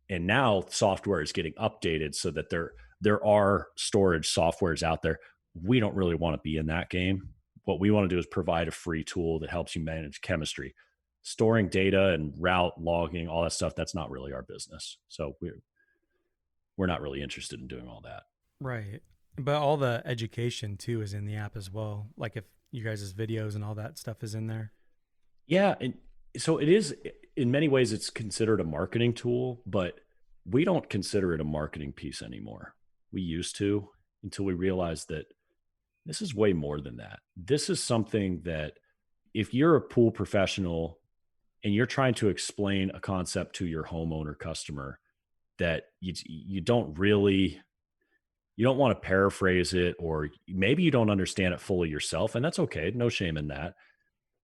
And now software is getting updated so that there are storage softwares out there. We don't really want to be in that game. What we want to do is provide a free tool that helps you manage chemistry. Storing data and route logging, all that stuff, that's not really our business. So we're not really interested in doing all that. Right. But all the education too is in the app as well. Like if you guys' videos and all that stuff is in there. Yeah. And so it is, in many ways, it's considered a marketing tool, but we don't consider it a marketing piece anymore. We used to, until we realized that this is way more than that. This is something that if you're a pool professional and you're trying to explain a concept to your homeowner customer, that you don't want to paraphrase it, or maybe you don't understand it fully yourself, and that's okay. No shame in that.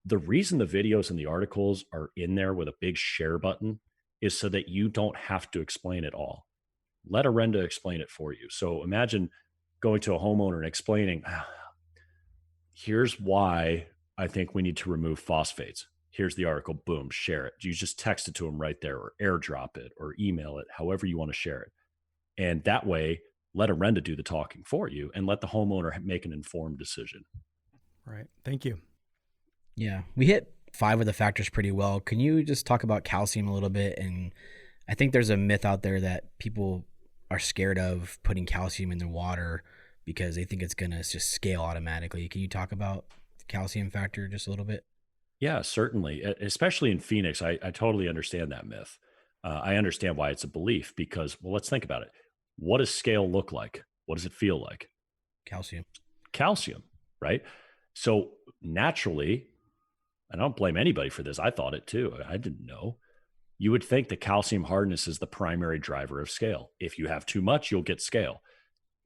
The reason the videos and the articles are in there with a big share button is so that you don't have to explain it all. Let Orenda explain it for you. So imagine going to a homeowner and explaining, here's why I think we need to remove phosphates. Here's the article, boom, share it. You just text it to them right there, or airdrop it, or email it, however you want to share it. And that way, let Orenda do the talking for you and let the homeowner make an informed decision. Right. Thank you. Yeah. We hit 5 of the factors pretty well. Can you just talk about calcium a little bit? And I think there's a myth out there that people are scared of putting calcium in the water because they think it's going to just scale automatically. Can you talk about the calcium factor just a little bit? Yeah, certainly. Especially in Phoenix, I totally understand that myth. I understand why it's a belief because, well, let's think about it. What does scale look like? What does it feel like? Calcium. Calcium, right? So naturally, and I don't blame anybody for this. I thought it too. I didn't know. You would think that calcium hardness is the primary driver of scale. If you have too much, you'll get scale.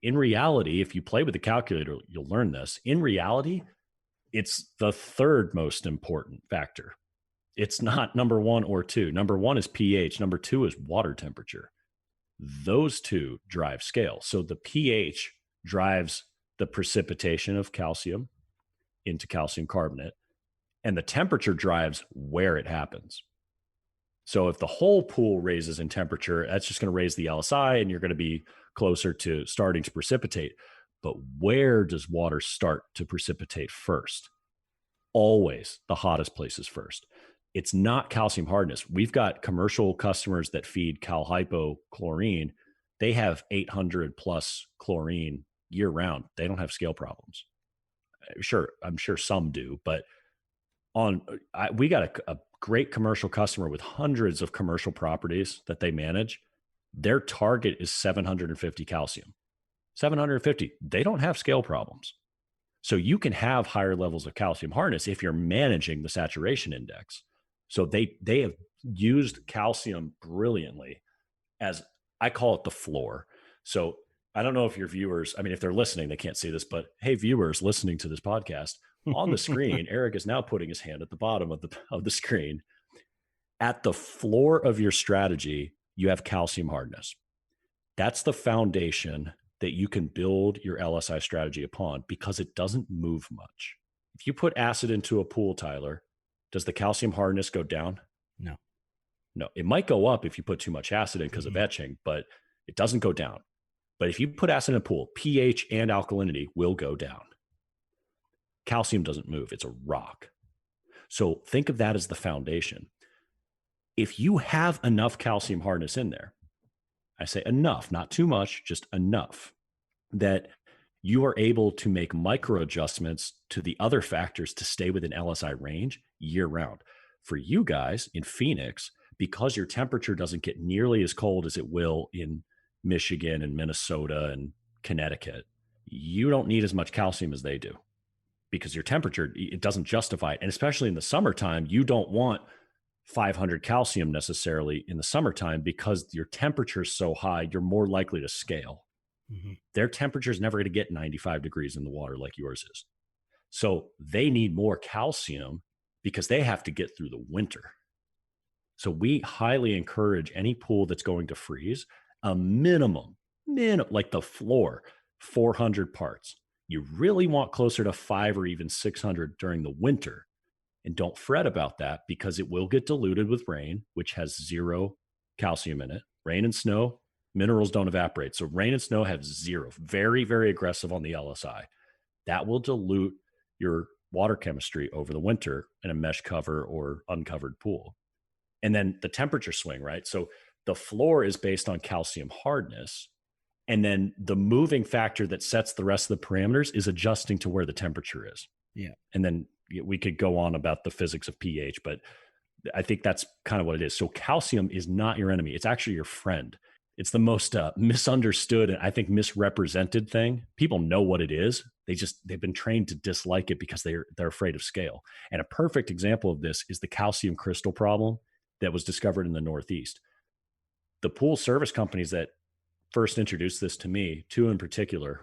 In reality, if you play with the calculator, you'll learn this. In reality, it's the third most important factor. It's not number one or two. Number one is pH. Number two is water temperature. Those two drive scale. So the pH drives the precipitation of calcium into calcium carbonate, and the temperature drives where it happens. So if the whole pool raises in temperature, that's just going to raise the LSI and you're going to be closer to starting to precipitate. But where does water start to precipitate first? Always the hottest places first. It's not calcium hardness. We've got commercial customers that feed calhypochlorine. They have 800 plus chlorine year round. They don't have scale problems. Sure, I'm sure some do, but we got a great commercial customer with hundreds of commercial properties that they manage. Their target is 750 calcium. 750. They don't have scale problems. So you can have higher levels of calcium hardness if you're managing the saturation index. So they have used calcium brilliantly as, I call it the floor. So I don't know if your viewers, I mean, if they're listening, they can't see this, but hey, viewers listening to this podcast, on the screen, Eric is now putting his hand at the bottom of the screen. At the floor of your strategy, you have calcium hardness. That's the foundation that you can build your LSI strategy upon because it doesn't move much. If you put acid into a pool, Tyler, does the calcium hardness go down? No. No, it might go up if you put too much acid in because of etching, but it doesn't go down. But if you put acid in a pool, pH and alkalinity will go down. Calcium doesn't move. It's a rock. So think of that as the foundation. If you have enough calcium hardness in there, I say enough, not too much, just enough, that you are able to make micro adjustments to the other factors to stay within LSI range year round. For you guys in Phoenix, because your temperature doesn't get nearly as cold as it will in Michigan and Minnesota and Connecticut, you don't need as much calcium as they do because your temperature, it doesn't justify it. And especially in the summertime, you don't want 500 calcium necessarily in the summertime because your temperature is so high, you're more likely to scale. Mm-hmm. Their temperature is never going to get 95 degrees in the water like yours is. So they need more calcium because they have to get through the winter. So we highly encourage any pool that's going to freeze a minimum, like the floor, 400 parts. You really want closer to 500 or even 600 during the winter. And don't fret about that because it will get diluted with rain, which has zero calcium in it. Rain and snow, minerals don't evaporate. So rain and snow have zero, very, very aggressive on the LSI. That will dilute your water chemistry over the winter in a mesh cover or uncovered pool. And then the temperature swing, right? So the floor is based on calcium hardness. And then the moving factor that sets the rest of the parameters is adjusting to where the temperature is. Yeah. And then we could go on about the physics of pH, but I think that's kind of what it is. So calcium is not your enemy. It's actually your friend. It's the most misunderstood and I think misrepresented thing. People know what it is. They've been trained to dislike it because they're afraid of scale. And a perfect example of this is the calcium crystal problem that was discovered in the Northeast. The pool service companies that first introduced this to me, two in particular,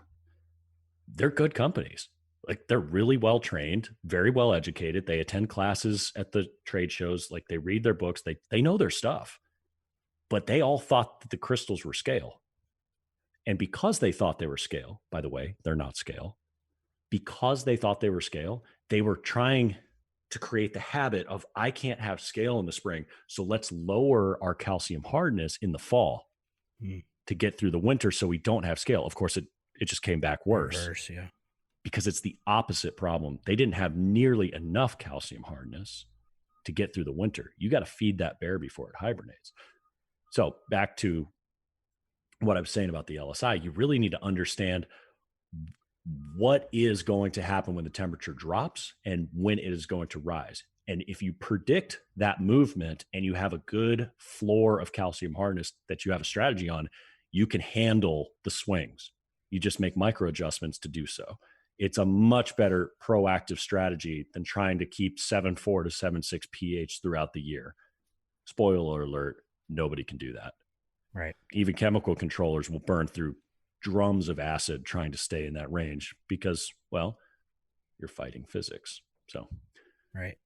they're good companies. Like they're really well trained, very well educated. They attend classes at the trade shows. Like they read their books. They know their stuff, but they all thought that the crystals were scale. And because they thought they were scale, by the way, they're not scale. Because they thought they were scale, they were trying to create the habit of, I can't have scale in the spring. So let's lower our calcium hardness in the fall to get through the winter. So we don't have scale. Of course, it just came back worse. Yeah. Because it's the opposite problem. They didn't have nearly enough calcium hardness to get through the winter. You got to feed that bear before it hibernates. So back to what I was saying about the LSI, you really need to understand what is going to happen when the temperature drops and when it is going to rise. And if you predict that movement and you have a good floor of calcium hardness that you have a strategy on, you can handle the swings. You just make micro adjustments to do so. It's a much better proactive strategy than trying to keep 7.4 to 7.6 pH throughout the year. Spoiler alert, nobody can do that. Right. Even chemical controllers will burn through drums of acid trying to stay in that range because, well, you're fighting physics. So, right.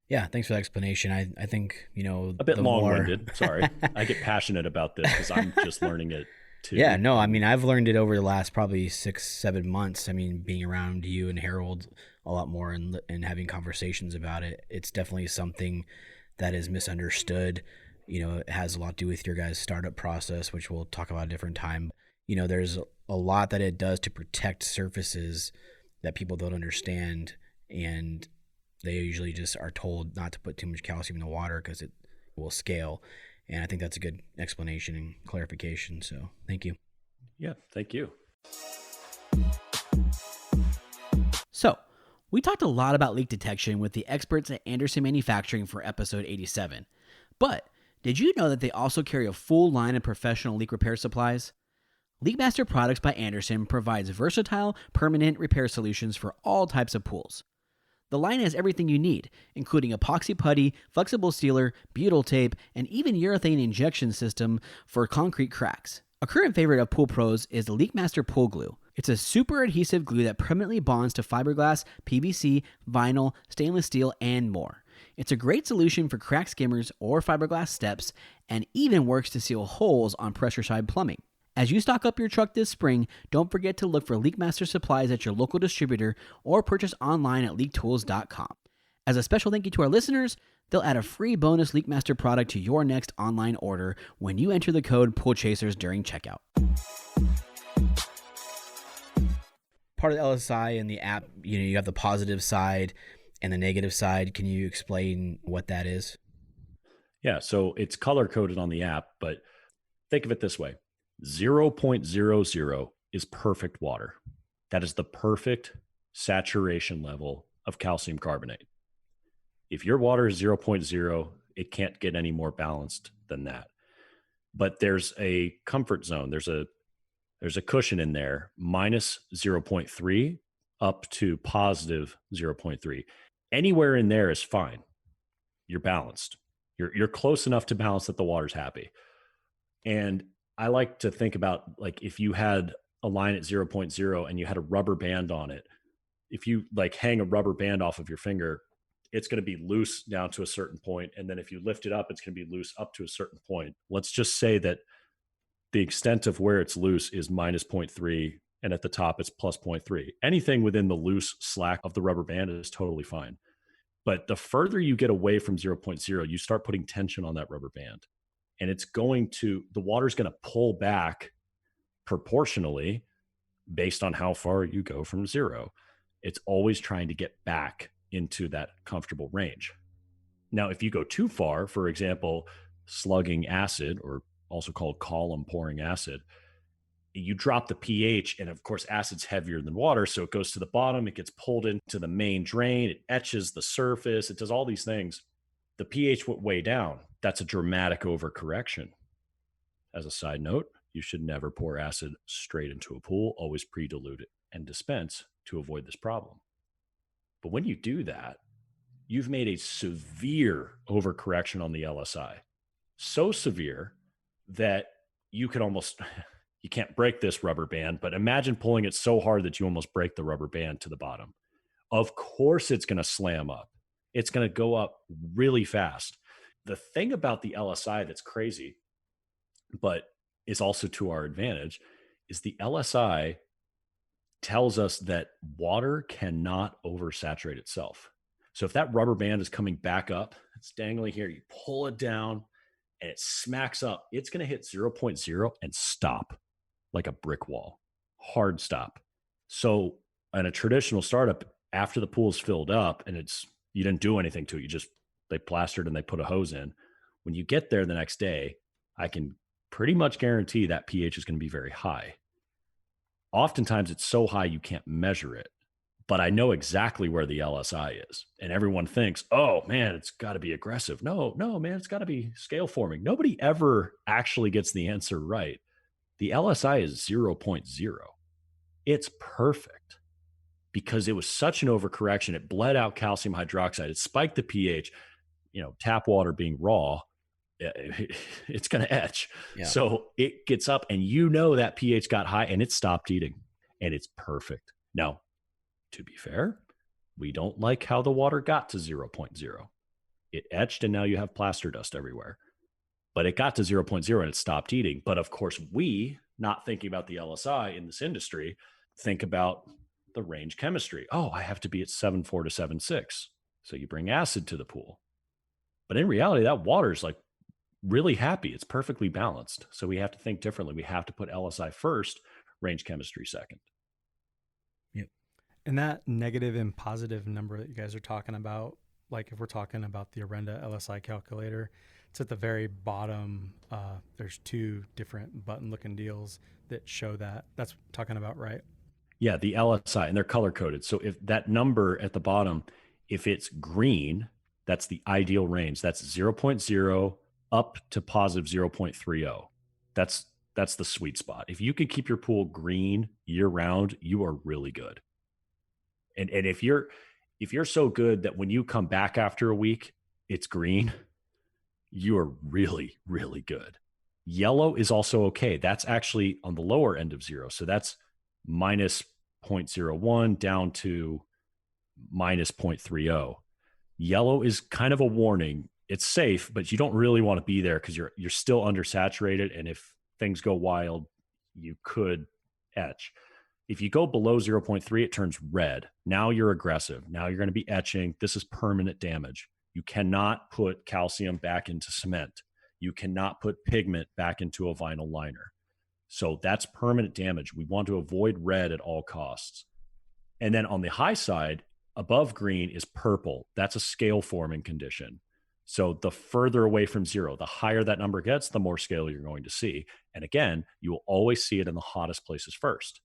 Yeah, thanks for the explanation. I think, a bit long-winded. Sorry. I get passionate about this because I'm just learning it too. Yeah, no, I mean, I've learned it over the last probably 6-7 months. I mean, being around you and Harold a lot more and having conversations about it, it's definitely something that is misunderstood. It has a lot to do with your guys' startup process, which we'll talk about a different time. There's a lot that it does to protect surfaces that people don't understand, and they usually just are told not to put too much calcium in the water because it will scale. And I think that's a good explanation and clarification. So thank you. Yeah, thank you. So we talked a lot about leak detection with the experts at Andersen Manufacturing for episode 87. But did you know that they also carry a full line of professional leak repair supplies? LeakMaster Products by Andersen provides versatile, permanent repair solutions for all types of pools. The line has everything you need, including epoxy putty, flexible sealer, butyl tape, and even urethane injection system for concrete cracks. A current favorite of pool pros is the LeakMaster Pool Glue. It's a super adhesive glue that permanently bonds to fiberglass, PVC, vinyl, stainless steel, and more. It's a great solution for crack skimmers or fiberglass steps, and even works to seal holes on pressure side plumbing. As you stock up your truck this spring, don't forget to look for LeakMaster supplies at your local distributor or purchase online at leaktools.com. As a special thank you to our listeners, they'll add a free bonus LeakMaster product to your next online order when you enter the code PoolChasers during checkout. Part of the LSI and the app, you have the positive side and the negative side. Can you explain what that is? Yeah, so it's color coded on the app, but think of it this way. 0.00 is perfect water. That is the perfect saturation level of calcium carbonate. If your water is 0.0, it can't get any more balanced than that. But there's a comfort zone. There's a cushion in there, minus 0.3 up to positive 0.3. Anywhere in there is fine. You're balanced. You're close enough to balance that the water's happy. And I like to think about, like, if you had a line at 0.0 and you had a rubber band on it, if you hang a rubber band off of your finger, it's going to be loose down to a certain point. And then if you lift it up, it's going to be loose up to a certain point. Let's just say that the extent of where it's loose is minus 0.3 and at the top it's plus 0.3. Anything within the loose slack of the rubber band is totally fine. But the further you get away from 0.0, you start putting tension on that rubber band. And the water's going to pull back proportionally based on how far you go from zero. It's always trying to get back into that comfortable range. Now, if you go too far, for example, slugging acid, or also called column pouring acid, you drop the pH, and of course, acid's heavier than water, so it goes to the bottom, it gets pulled into the main drain, it etches the surface, it does all these things. The pH went way down. That's a dramatic overcorrection. As a side note, you should never pour acid straight into a pool, always pre-dilute it and dispense to avoid this problem. But when you do that, you've made a severe overcorrection on the LSI. So severe that you can't break this rubber band, but imagine pulling it so hard that you almost break the rubber band to the bottom. Of course, it's going to slam up. It's going to go up really fast. The thing about the LSI that's crazy, but is also to our advantage, is the LSI tells us that water cannot oversaturate itself. So if that rubber band is coming back up, it's dangling here, you pull it down and it smacks up, it's going to hit 0.0 and stop like a brick wall. Hard stop. So in a traditional startup, after the pool's filled up and you didn't do anything to it, they plastered and they put a hose in. When you get there the next day, I can pretty much guarantee that pH is going to be very high. Oftentimes it's so high you can't measure it, but I know exactly where the LSI is. And everyone thinks, oh man, it's got to be aggressive. No, man, it's got to be scale forming. Nobody ever actually gets the answer right. The LSI is 0.0. It's perfect because it was such an overcorrection. It bled out calcium hydroxide. It spiked the pH. Tap water being raw, it's going to etch. Yeah. So it gets up and that pH got high and it stopped eating and it's perfect. Now, to be fair, we don't like how the water got to 0.0. It etched and now you have plaster dust everywhere. But it got to 0.0 and it stopped eating. But of course, we, not thinking about the LSI in this industry, think about the range chemistry. Oh, I have to be at 7.4 to 7.6. So you bring acid to the pool. But in reality, that water is like really happy. It's perfectly balanced. So we have to think differently. We have to put LSI first, range chemistry second. Yep. And that negative and positive number that you guys are talking about, like if we're talking about the Orenda LSI calculator, it's at the very bottom. There's two different button looking deals that show that. That's talking about, right? Yeah, the LSI, and they're color coded. So if that number at the bottom, if it's green, that's the ideal range. That's 0.0 up to positive 0.30. That's the sweet spot. If you can keep your pool green year round, you are really good. And if you're so good that when you come back after a week, it's green, you are really, really good. Yellow is also okay. That's actually on the lower end of 0. So that's minus 0.01 down to minus 0.30. Yellow is kind of a warning. It's safe, but you don't really want to be there because you're still undersaturated. And if things go wild, you could etch. If you go below 0.3, it turns red. Now you're aggressive. Now you're going to be etching. This is permanent damage. You cannot put calcium back into cement. You cannot put pigment back into a vinyl liner. So that's permanent damage. We want to avoid red at all costs. And then on the high side, above green is purple. That's a scale forming condition. So the further away from 0, the higher that number gets, the more scale you're going to see. And again, you will always see it in the hottest places first,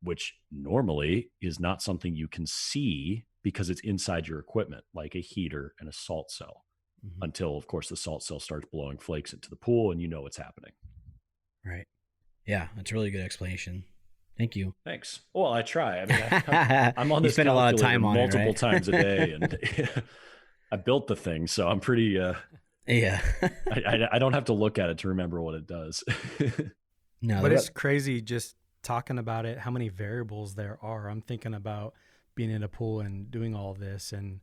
which normally is not something you can see because it's inside your equipment, like a heater and a salt cell, until, of course, the salt cell starts blowing flakes into the pool and you know what's happening. Right. Yeah, that's a really good explanation. Thank you. Thanks. Well, I try. I mean, I'm on this spend a lot of time on multiple it, right? times a day, and I built the thing, so I'm pretty. Yeah. I don't have to look at it to remember what it does. No, but it's crazy just talking about it. How many variables there are? I'm thinking about being in a pool and doing all this, and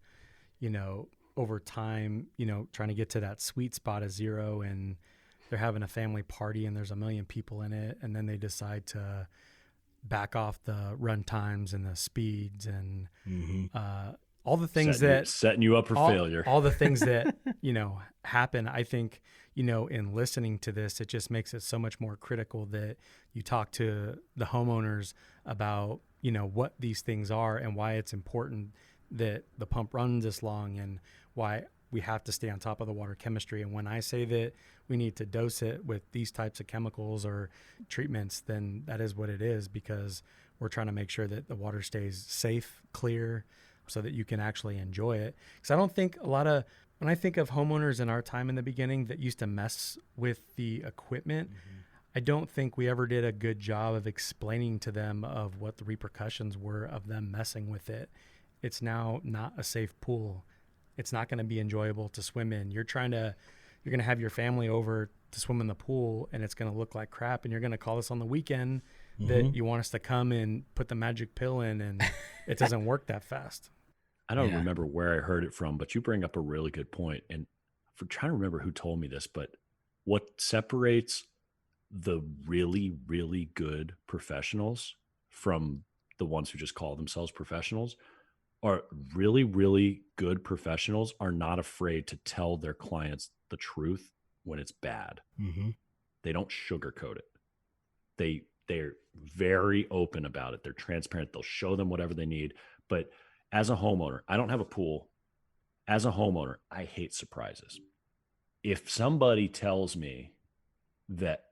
over time, trying to get to that sweet spot of 0, and they're having a family party, and there's a million people in it, and then they decide to back off the run times and the speeds and all the things setting you up for failure. All the things that happen. I think in listening to this, it just makes it so much more critical that you talk to the homeowners about what these things are and why it's important that the pump runs this long and why we have to stay on top of the water chemistry. And when I say that we need to dose it with these types of chemicals or treatments, then that is what it is, because we're trying to make sure that the water stays safe, clear, so that you can actually enjoy it. Because I don't think when I think of homeowners in our time in the beginning that used to mess with the equipment, I don't think we ever did a good job of explaining to them of what the repercussions were of them messing with it. It's now not a safe pool. It's not going to be enjoyable to swim in. You're going to have your family over to swim in the pool, and it's going to look like crap. And you're going to call us on the weekend that you want us to come and put the magic pill in, and it doesn't work that fast. I don't remember where I heard it from, but you bring up a really good point. And I'm trying to remember who told me this, but what separates the really, really good professionals from the ones who just call themselves professionals are really, really good professionals are not afraid to tell their clients the truth when it's bad. They don't sugarcoat it. They're very open about it. They're transparent. They'll show them whatever they need. But as a homeowner, I don't have a pool. As a homeowner, I hate surprises. If somebody tells me that,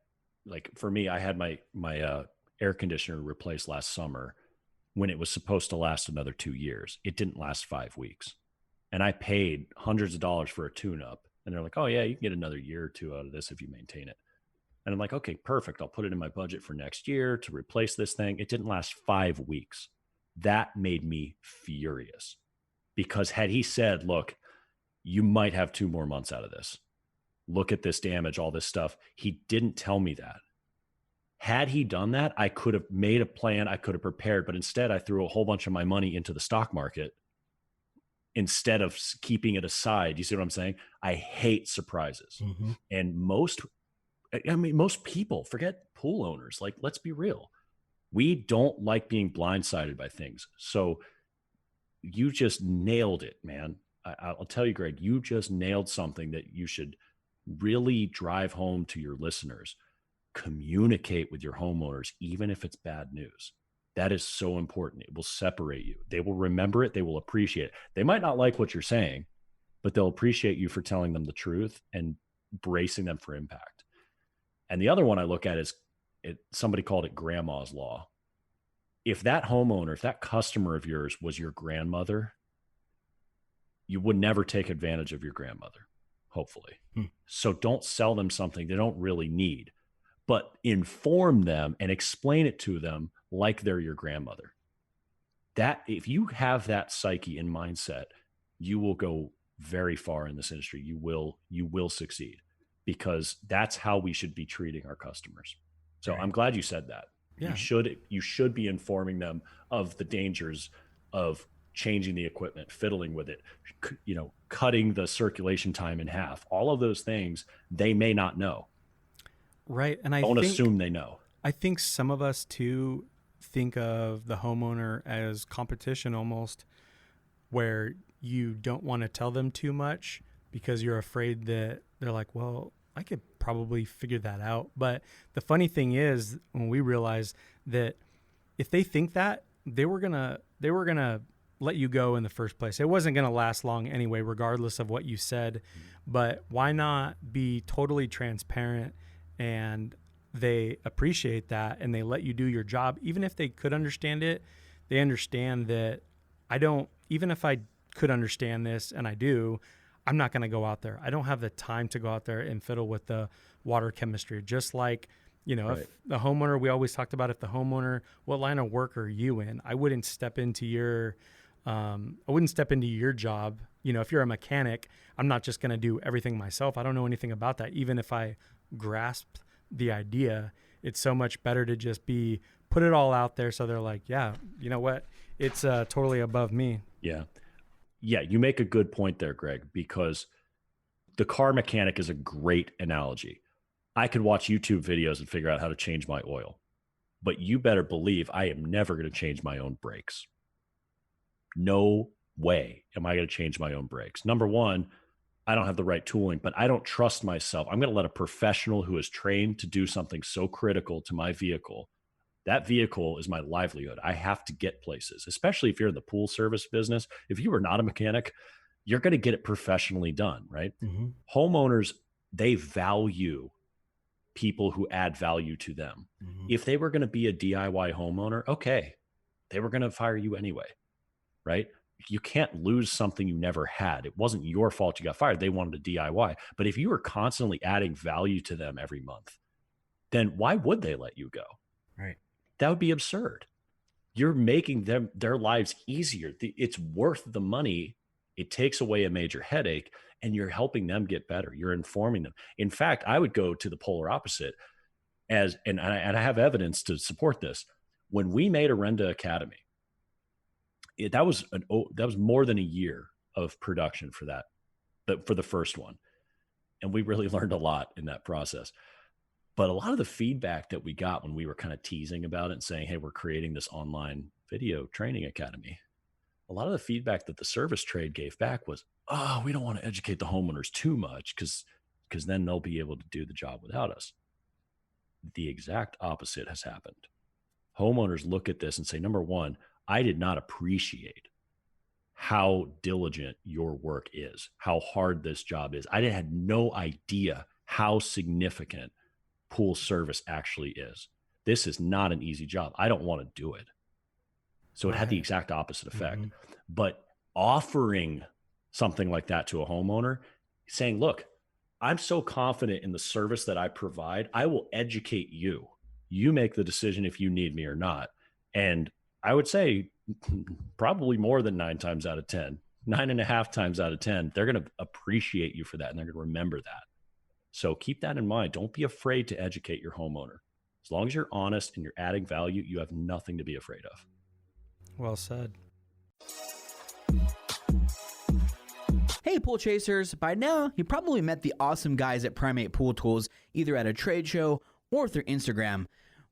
like for me, I had my air conditioner replaced last summer. when it was supposed to last another 2 years. It didn't last 5 weeks. And I paid hundreds of dollars for a tune-up. And they're like, oh, yeah, you can get another year or two out of this if you maintain it. And I'm like, okay, perfect. I'll put it in my budget for next year to replace this thing. It didn't last 5 weeks. That made me furious, because had he said, look, you might have 2 more months out of this. Look at this damage, all this stuff. He didn't tell me that. Had he done that, I could have made a plan. I could have prepared, but instead I threw a whole bunch of my money into the stock market instead of keeping it aside. You see what I'm saying? I hate surprises. Mm-hmm. And most people, forget pool owners. Like, let's be real. We don't like being blindsided by things. So you just nailed it, man. I'll tell you, Greg, you just nailed something that you should really drive home to your listeners. Communicate with your homeowners, even if it's bad news. That is so important. It will separate you. They will remember it. They will appreciate it. They might not like what you're saying, but they'll appreciate you for telling them the truth and bracing them for impact. And the other one I look at is, somebody called it grandma's law. If that homeowner, if that customer of yours was your grandmother, you would never take advantage of your grandmother, hopefully. So don't sell them something they don't really need, but inform them and explain it to them like they're your grandmother. That, if you have that psyche and mindset, you will go very far in this industry. You will succeed, because that's how we should be treating our customers. So I'm glad you said that. Yeah. You should be informing them of the dangers of changing the equipment, fiddling with it, cutting the circulation time in half. All of those things they may not know. Right. And I don't think, assume they know. I think some of us too think of the homeowner as competition almost, where you don't want to tell them too much because you're afraid that they're like, well, I could probably figure that out. But the funny thing is, when we realized that if they think that, they were gonna let you go in the first place. It wasn't gonna last long anyway, regardless of what you said. But why not be totally transparent? And they appreciate that, and they let you do your job. Even if they could understand it, they understand that even if I could understand this, and I do, I'm not going to go out there. I don't have the time to go out there and fiddle with the water chemistry. Just like, Right. If the homeowner, we always talked about, if the homeowner, what line of work are you in? I wouldn't step into your job. If you're a mechanic, I'm not just going to do everything myself. I don't know anything about that. Even if I grasped the idea, it's so much better to just put it all out there. So they're like, yeah, you know what? It's totally above me. Yeah. Yeah. You make a good point there, Greg, because the car mechanic is a great analogy. I could watch YouTube videos and figure out how to change my oil, but you better believe I am never going to change my own brakes. No way am I going to change my own brakes. Number one, I don't have the right tooling, but I don't trust myself. I'm going to let a professional who is trained to do something so critical to my vehicle. That vehicle is my livelihood. I have to get places, especially if you're in the pool service business. If you are not a mechanic, you're going to get it professionally done, right? Mm-hmm. Homeowners, they value people who add value to them. Mm-hmm. If they were going to be a DIY homeowner, okay, they were going to fire you anyway, right? You can't lose something you never had. It wasn't your fault you got fired. They wanted a DIY. But if you were constantly adding value to them every month, then why would they let you go? Right. That would be absurd. You're making their lives easier. It's worth the money. It takes away a major headache, and you're helping them get better. You're informing them. In fact, I would go to the polar opposite, and I have evidence to support this. When we made Orenda Academy, that was more than a year of production for that, but for the first one. And we really learned a lot in that process. But a lot of the feedback that we got when we were kind of teasing about it and saying, hey, we're creating this online video training academy, a lot of the feedback that the service trade gave back was, oh, we don't want to educate the homeowners too much because then they'll be able to do the job without us. The exact opposite has happened. Homeowners look at this and say, number one, I did not appreciate how diligent your work is, how hard this job is. I had no idea how significant pool service actually is. This is not an easy job. I don't want to do it. So it had the Right. exact opposite effect. Mhm. But offering something like that to a homeowner, saying, look, I'm so confident in the service that I provide, I will educate you. You make the decision if you need me or not. And I would say probably more than 9 times out of 10, 9.5 times out of 10, they're going to appreciate you for that and they're going to remember that. So keep that in mind. Don't be afraid to educate your homeowner. As long as you're honest and you're adding value, you have nothing to be afraid of. Well said. Hey, pool chasers, by now you probably met the awesome guys at Primate Pool Tools either at a trade show or through Instagram.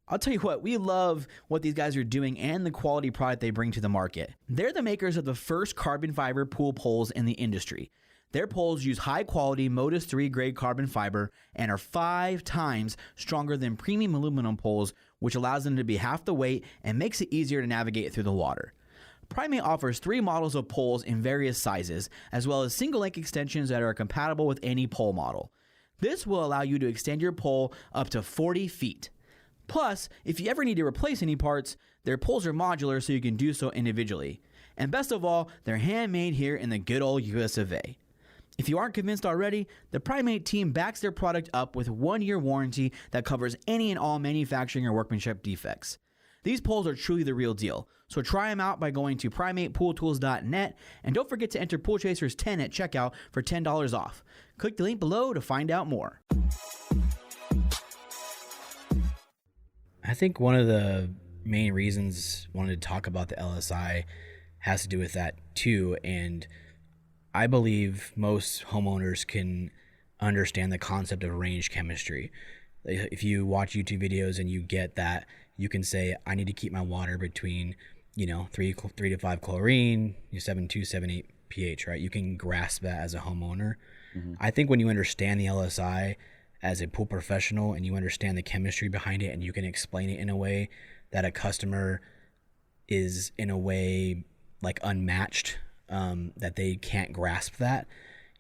I'll tell you what, we love what these guys are doing and the quality product they bring to the market. They're the makers of the first carbon fiber pool poles in the industry. Their poles use high quality Modus 3 grade carbon fiber and are 5 times stronger than premium aluminum poles, which allows them to be half the weight and makes it easier to navigate through the water. Primate offers 3 models of poles in various sizes, as well as single link extensions that are compatible with any pole model. This will allow you to extend your pole up to 40 feet. Plus, if you ever need to replace any parts, their poles are modular so you can do so individually. And best of all, they're handmade here in the good old US of A. If you aren't convinced already, the Primate team backs their product up with a 1-year warranty that covers any and all manufacturing or workmanship defects. These poles are truly the real deal, so try them out by going to primatepooltools.net, and don't forget to enter PoolChasers10 at checkout for $10 off. Click the link below to find out more. I think one of the main reasons I wanted to talk about the LSI has to do with that too, and I believe most homeowners can understand the concept of range chemistry. If you watch YouTube videos and you get that, you can say, I need to keep my water between, 3 to 5 chlorine, 7.2, 7.8 pH, right? You can grasp that as a homeowner. Mm-hmm. I think when you understand the LSI as a pool professional and you understand the chemistry behind it and you can explain it in a way that a customer is in a way like unmatched, that they can't grasp that,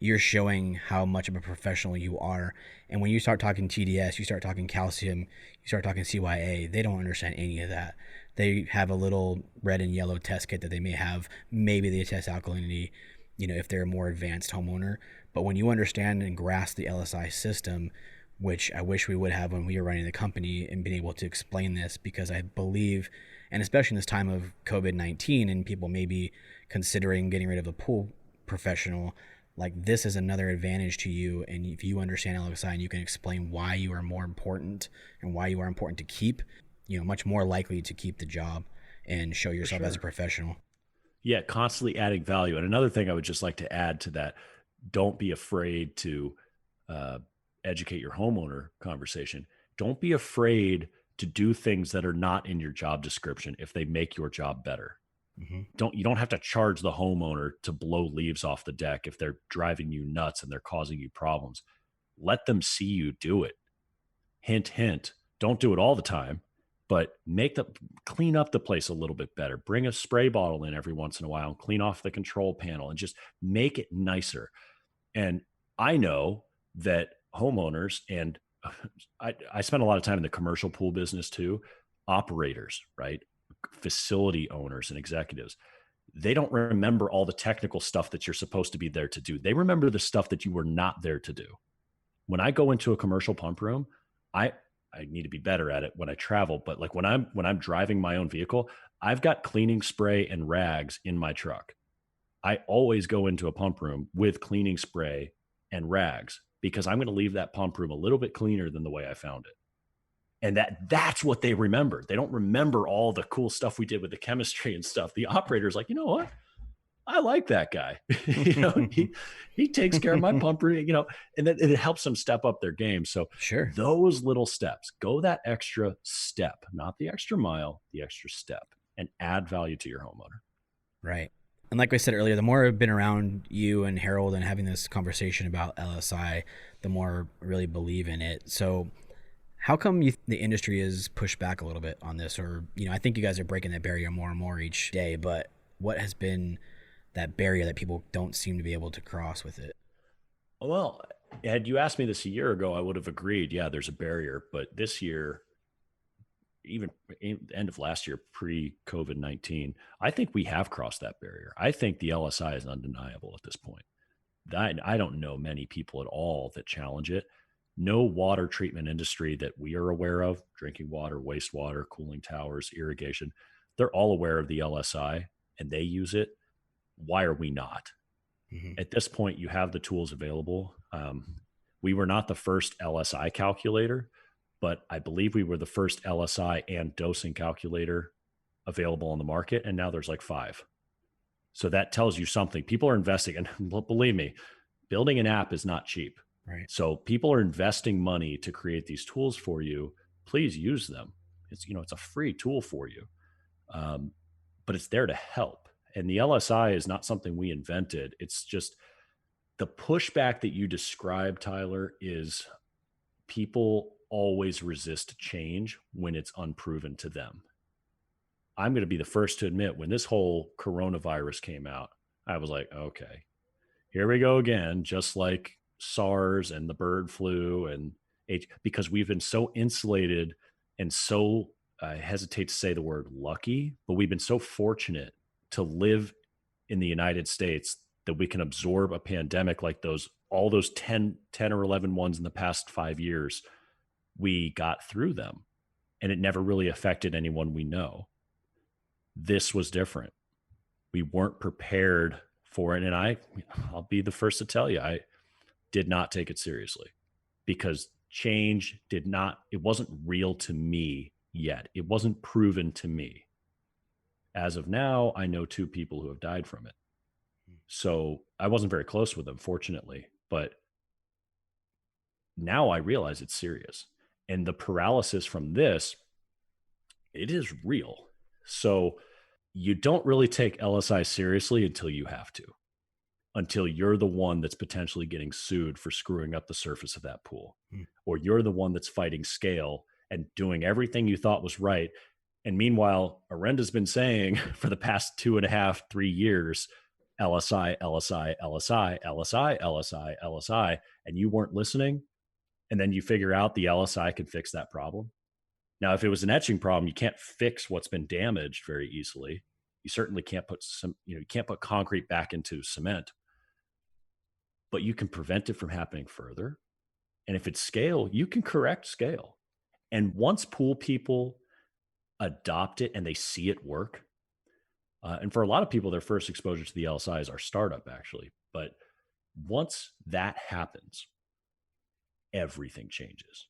you're showing how much of a professional you are. And when you start talking TDS, you start talking calcium, you start talking CYA, they don't understand any of that. They have a little red and yellow test kit that they may have. Maybe they test alkalinity, if they're a more advanced homeowner. But when you understand and grasp the LSI system, which I wish we would have when we were running the company and been able to explain this, because I believe, and especially in this time of COVID-19 and people maybe considering getting rid of a pool professional, like this is another advantage to you. And if you understand LSI and you can explain why you are more important and why you are important to keep, much more likely to keep the job and show yourself as a professional. Yeah, constantly adding value. And another thing I would just like to add to that, don't be afraid to educate your homeowner conversation. Don't be afraid to do things that are not in your job description if they make your job better. Mm-hmm. You don't have to charge the homeowner to blow leaves off the deck if they're driving you nuts and they're causing you problems. Let them see you do it. Hint, hint. Don't do it all the time, but clean up the place a little bit better. Bring a spray bottle in every once in a while and clean off the control panel and just make it nicer. And I know that homeowners, and I spend a lot of time in the commercial pool business too, operators, right? Facility owners and executives, they don't remember all the technical stuff that you're supposed to be there to do. They remember the stuff that you were not there to do. When I go into a commercial pump room, I need to be better at it when I travel, but like when I'm driving my own vehicle, I've got cleaning spray and rags in my truck. I always go into a pump room with cleaning spray and rags because I'm going to leave that pump room a little bit cleaner than the way I found it. And that's what they remember. They don't remember all the cool stuff we did with the chemistry and stuff. The operator's like, you know what? I like that guy. He takes care of my pumper, and then it helps them step up their game. So sure, those little steps, go that extra step, not the extra mile, the extra step, and add value to your homeowner. Right. And like I said earlier, the more I've been around you and Harold and having this conversation about LSI, the more I really believe in it. So how come the industry is pushed back a little bit on this? Or, I think you guys are breaking that barrier more and more each day, but what has been that barrier that people don't seem to be able to cross with it? Well, had you asked me this a year ago, I would have agreed, yeah, there's a barrier. But this year, even the end of last year, pre-COVID-19, I think we have crossed that barrier. I think the LSI is undeniable at this point. I don't know many people at all that challenge it. No water treatment industry that we are aware of, drinking water, wastewater, cooling towers, irrigation, they're all aware of the LSI and they use it. Why are we not? At this point, you have the tools available. We were not the first LSI calculator, but I believe we were the first LSI and dosing calculator available on the market. And now there's like 5. So that tells you something. People are investing, and believe me, building an app is not cheap. Right. So people are investing money to create these tools for you. Please use them. It's, it's a free tool for you, but it's there to help. And the LSI is not something we invented. It's just the pushback that you described, Tyler, is people always resist change when it's unproven to them. I'm going to be the first to admit, when this whole coronavirus came out, I was like, okay, here we go again, just like SARS and the bird flu and because we've been so insulated and so, I hesitate to say the word lucky, but we've been so fortunate to live in the United States that we can absorb a pandemic like all those 10 or 11 ones in the past 5 years. We got through them and it never really affected anyone we know. This was different. We weren't prepared for it. And I'll be the first to tell you, I did not take it seriously because change it wasn't real to me yet. It wasn't proven to me. As of now, I know 2 people who have died from it. So I wasn't very close with them, fortunately, but now I realize it's serious. And the paralysis from this, it is real. So you don't really take LSI seriously until you have to, until you're the one that's potentially getting sued for screwing up the surface of that pool, or you're the one that's fighting scale and doing everything you thought was right. And meanwhile, Orenda's been saying for the past 2.5, 3 years, LSI, LSI, LSI, LSI, LSI, LSI, and you weren't listening. And then you figure out the LSI can fix that problem. Now, if it was an etching problem, you can't fix what's been damaged very easily. You certainly can't put you can't put concrete back into cement, but you can prevent it from happening further. And if it's scale, you can correct scale. And once pool people adopt it and they see it work, and for a lot of people, their first exposure to the LSI is our startup, actually. But once that happens, everything changes.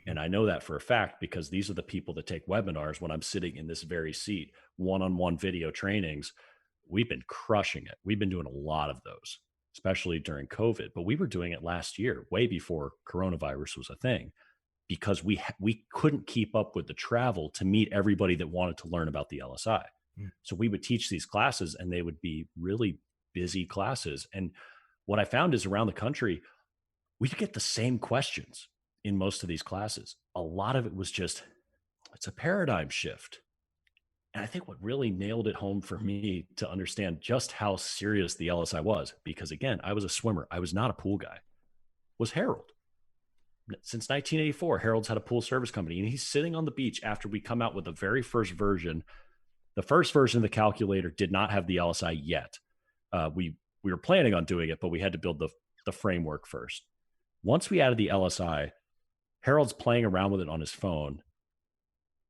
And I know that for a fact because these are the people that take webinars when I'm sitting in this very seat, one-on-one video trainings. We've been crushing it. We've been doing a lot of those, especially during COVID, but we were doing it last year, way before coronavirus was a thing, because we couldn't keep up with the travel to meet everybody that wanted to learn about the LSI. So we would teach these classes and they would be really busy classes. And what I found is around the country, we get the same questions in most of these classes. A lot of it was just, it's a paradigm shift. And I think what really nailed it home for me to understand just how serious the LSI was, because again, I was a swimmer. I was not a pool guy, was Harold. Since 1984, Harold's had a pool service company and he's sitting on the beach after we come out with the very first version. The first version of the calculator did not have the LSI yet. We were planning on doing it, but we had to build the framework first. Once we added the LSI, Harold's playing around with it on his phone,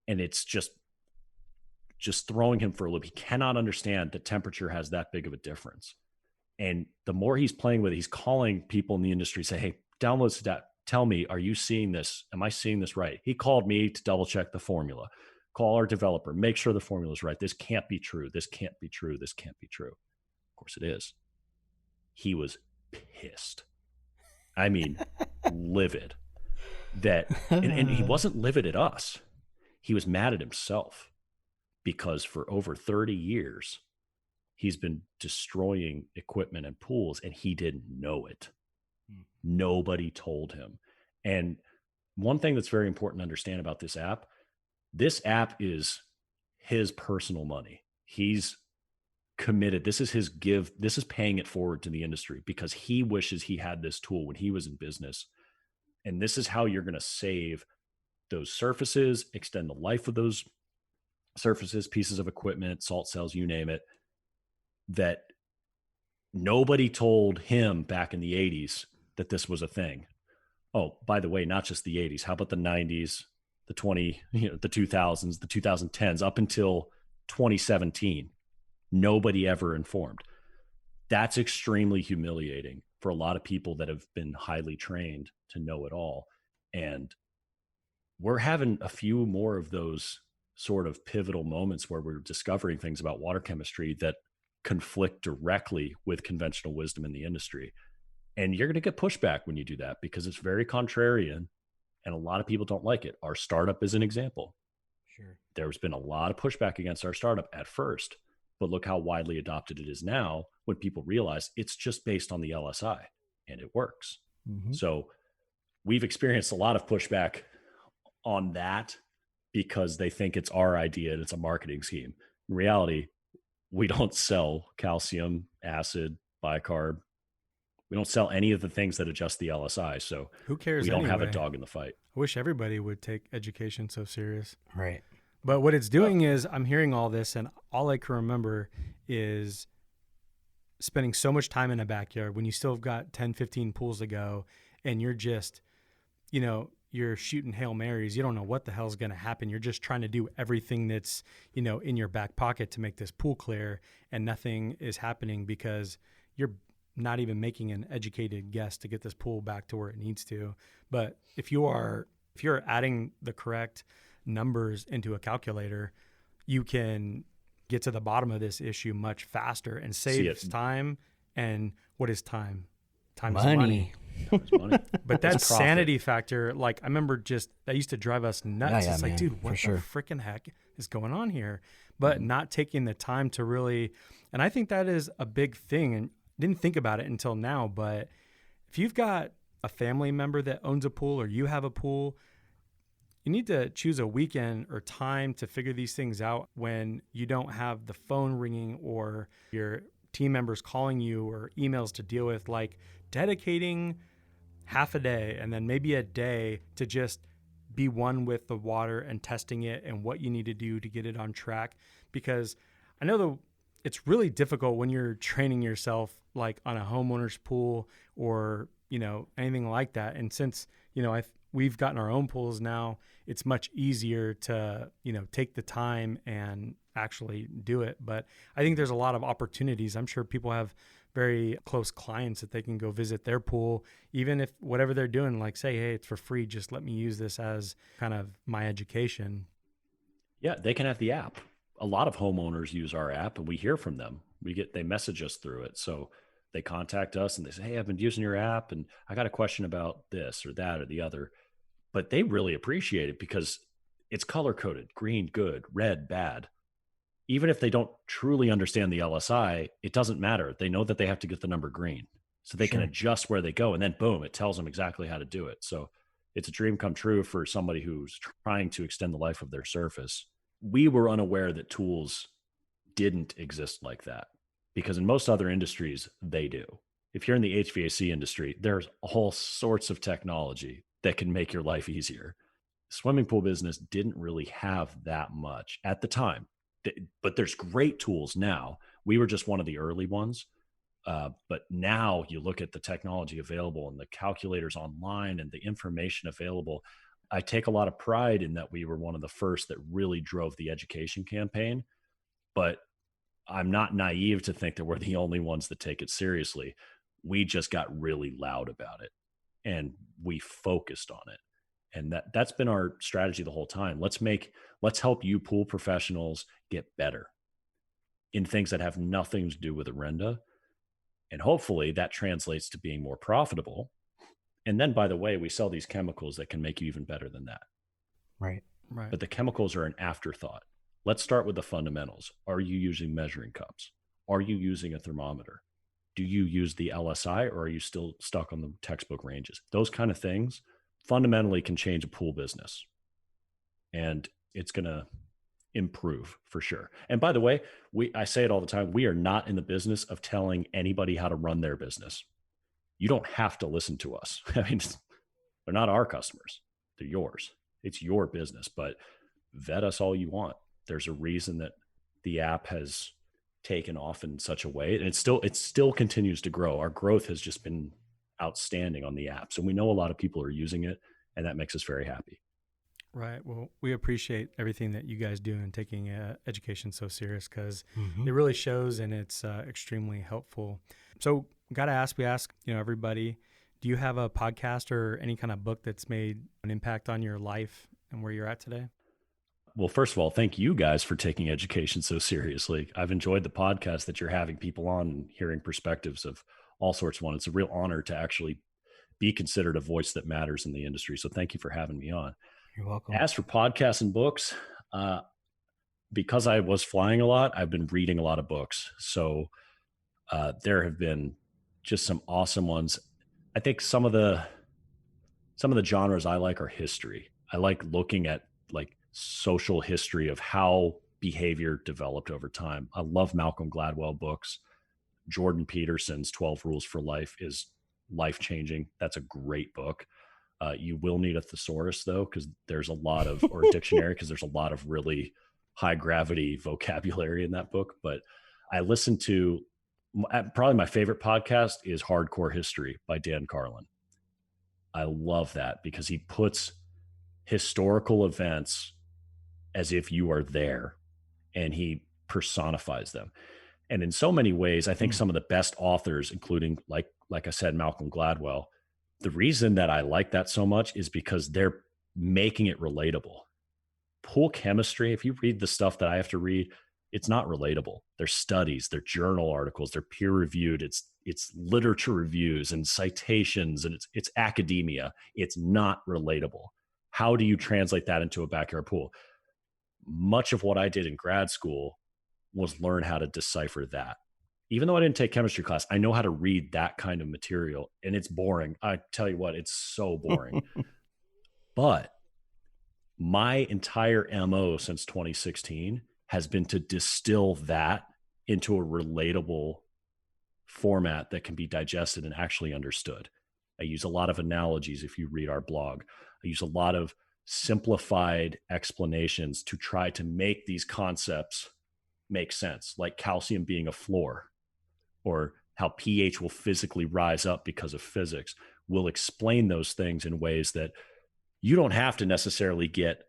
and it's just throwing him for a loop. He cannot understand that temperature has that big of a difference. And the more he's playing with it, he's calling people in the industry, say, hey, download that. Tell me, are you seeing this? Am I seeing this right? He called me to double check the formula. Call our developer, make sure the formula is right. This can't be true. This can't be true. This can't be true. Of course it is. He was pissed. I mean, livid. And he wasn't livid at us. He was mad at himself because for over 30 years, he's been destroying equipment and pools and he didn't know it. Nobody told him. And one thing that's very important to understand about this app is his personal money. He's committed. This is his give. This is paying it forward to the industry because he wishes he had this tool when he was in business. And this is how you're going to save those surfaces, extend the life of those surfaces, pieces of equipment, salt cells, you name it, that nobody told him back in the 80s that this was a thing. Oh, by the way, not just the 80s. How about the 90s, the 2000s, the 2010s, up until 2017? Nobody ever informed. That's extremely humiliating for a lot of people that have been highly trained to know it all. And we're having a few more of those sort of pivotal moments where we're discovering things about water chemistry that conflict directly with conventional wisdom in the industry. And you're going to get pushback when you do that because it's very contrarian and a lot of people don't like it. Our startup is an example. Sure. There's been a lot of pushback against our startup at first, but look how widely adopted it is now when people realize it's just based on the LSI and it works. Mm-hmm. So we've experienced a lot of pushback on that because they think it's our idea and it's a marketing scheme. In reality, we don't sell calcium, acid, bicarb. We don't sell any of the things that adjust the LSI. So who cares? We don't anyway? have a dog in the fight. I wish everybody would take education so serious. Right. But what it's doing is I'm hearing all this and all I can remember is spending so much time in a backyard when you still have got 10, 15 pools to go and you're just, you're shooting Hail Marys. You don't know what the hell's going to happen. You're just trying to do everything that's, in your back pocket to make this pool clear, and nothing is happening because you're not even making an educated guess to get this pool back to where it needs to. But if you're adding the correct numbers into a calculator, you can get to the bottom of this issue much faster and save time. And what is time? Time is money. But that sanity factor, like I remember that used to drive us nuts. It's like, dude, what the freaking heck is going on here? But not taking the time to really, and I think that is a big thing. And didn't think about it until now, but if you've got a family member that owns a pool or you have a pool, you need to choose a weekend or time to figure these things out when you don't have the phone ringing or your team members calling you or emails to deal with, like dedicating half a day and then maybe a day to just be one with the water and testing it and what you need to do to get it on track. Because I know it's really difficult when you're training yourself like on a homeowner's pool or, anything like that. And since, we've gotten our own pools now, it's much easier to, take the time and actually do it. But I think there's a lot of opportunities. I'm sure people have very close clients that they can go visit their pool, even if whatever they're doing, like say, hey, it's for free, just let me use this as kind of my education. Yeah, they can have the app. A lot of homeowners use our app and we hear from them. They message us through it. So they contact us and they say, hey, I've been using your app and I got a question about this or that or the other. But they really appreciate it because it's color coded: green, good; red, bad. Even if they don't truly understand the LSI, it doesn't matter. They know that they have to get the number green so they can adjust where they go. And then boom, it tells them exactly how to do it. So it's a dream come true for somebody who's trying to extend the life of their surface. We were unaware that tools didn't exist like that because in most other industries, they do. If you're in the HVAC industry, there's all sorts of technology that can make your life easier. Swimming pool business didn't really have that much at the time, but there's great tools now. We were just one of the early ones. But now you look at the technology available and the calculators online and the information available. I take a lot of pride in that we were one of the first that really drove the education campaign, but I'm not naive to think that we're the only ones that take it seriously. We just got really loud about it and we focused on it. And that's been our strategy the whole time. Let's help you pool professionals get better in things that have nothing to do with Orenda. And hopefully that translates to being more profitable. And then, by the way, we sell these chemicals that can make you even better than that. Right. But the chemicals are an afterthought. Let's start with the fundamentals. Are you using measuring cups? Are you using a thermometer? Do you use the LSI or are you still stuck on the textbook ranges? Those kind of things fundamentally can change a pool business. And it's going to improve for sure. And by the way, I say it all the time. We are not in the business of telling anybody how to run their business. You don't have to listen to us. I mean, they're not our customers. They're yours. It's your business, but vet us all you want. There's a reason that the app has taken off in such a way, and it still continues to grow. Our growth has just been outstanding on the app. So we know a lot of people are using it, and that makes us very happy. Right. Well, we appreciate everything that you guys do and taking education so serious, because it really shows, and it's extremely helpful. So we ask, everybody, do you have a podcast or any kind of book that's made an impact on your life and where you're at today? Well, first of all, thank you guys for taking education so seriously. I've enjoyed the podcast that you're having people on and hearing perspectives of all sorts of one. It's a real honor to actually be considered a voice that matters in the industry. So thank you for having me on. You're welcome. As for podcasts and books, because I was flying a lot, I've been reading a lot of books. So there have been just some awesome ones. I think some of the genres I like are history. I like looking at like social history of how behavior developed over time. I love Malcolm Gladwell books. Jordan Peterson's 12 Rules for Life is life-changing. That's a great book. You will need a thesaurus though, because there's a lot of, or a dictionary, because there's a lot of really high gravity vocabulary in that book. But I listen to, probably my favorite podcast is Hardcore History by Dan Carlin. I love that because he puts historical events as if you are there, and he personifies them. And in so many ways, I think some of the best authors, including like I said, Malcolm Gladwell, the reason that I like that so much is because they're making it relatable. Pool chemistry, if you read the stuff that I have to read, it's not relatable. They're studies, they're journal articles, they're peer reviewed. It's literature reviews and citations, and it's academia. It's not relatable. How do you translate that into a backyard pool? Much of what I did in grad school was learn how to decipher that. Even though I didn't take chemistry class, I know how to read that kind of material, and it's boring. I tell you what, it's so boring. But my entire MO since 2016 has been to distill that into a relatable format that can be digested and actually understood. I use a lot of analogies if you read our blog. I use a lot of simplified explanations to try to make these concepts make sense, like calcium being a floor, or how pH will physically rise up because of physics. We'll explain those things in ways that you don't have to necessarily get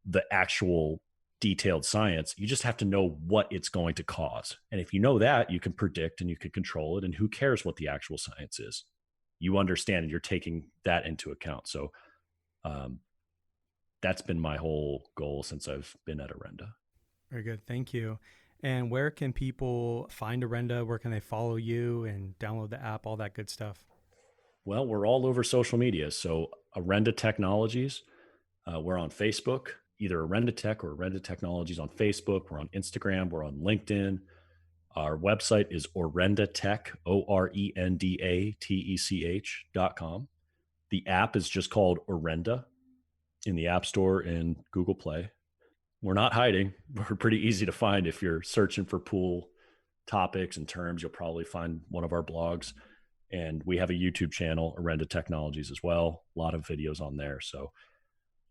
the actual detailed science. You just have to know what it's going to cause. And if you know that, you can predict and you can control it. And who cares what the actual science is? You understand, and you're taking that into account. So that's been my whole goal since I've been at Orenda. Very good. Thank you. And where can people find Orenda? Where can they follow you and download the app, all that good stuff? Well, we're all over social media. So Orenda Technologies, we're on Facebook, either Orenda Tech or Orenda Technologies on Facebook. We're on Instagram. We're on LinkedIn. Our website is orendatech, ORENDATECH.com. The app is just called Orenda in the App Store and Google Play. We're not hiding. We're pretty easy to find. If you're searching for pool topics and terms, you'll probably find one of our blogs. And we have a YouTube channel, Orenda Technologies, as well. A lot of videos on there. So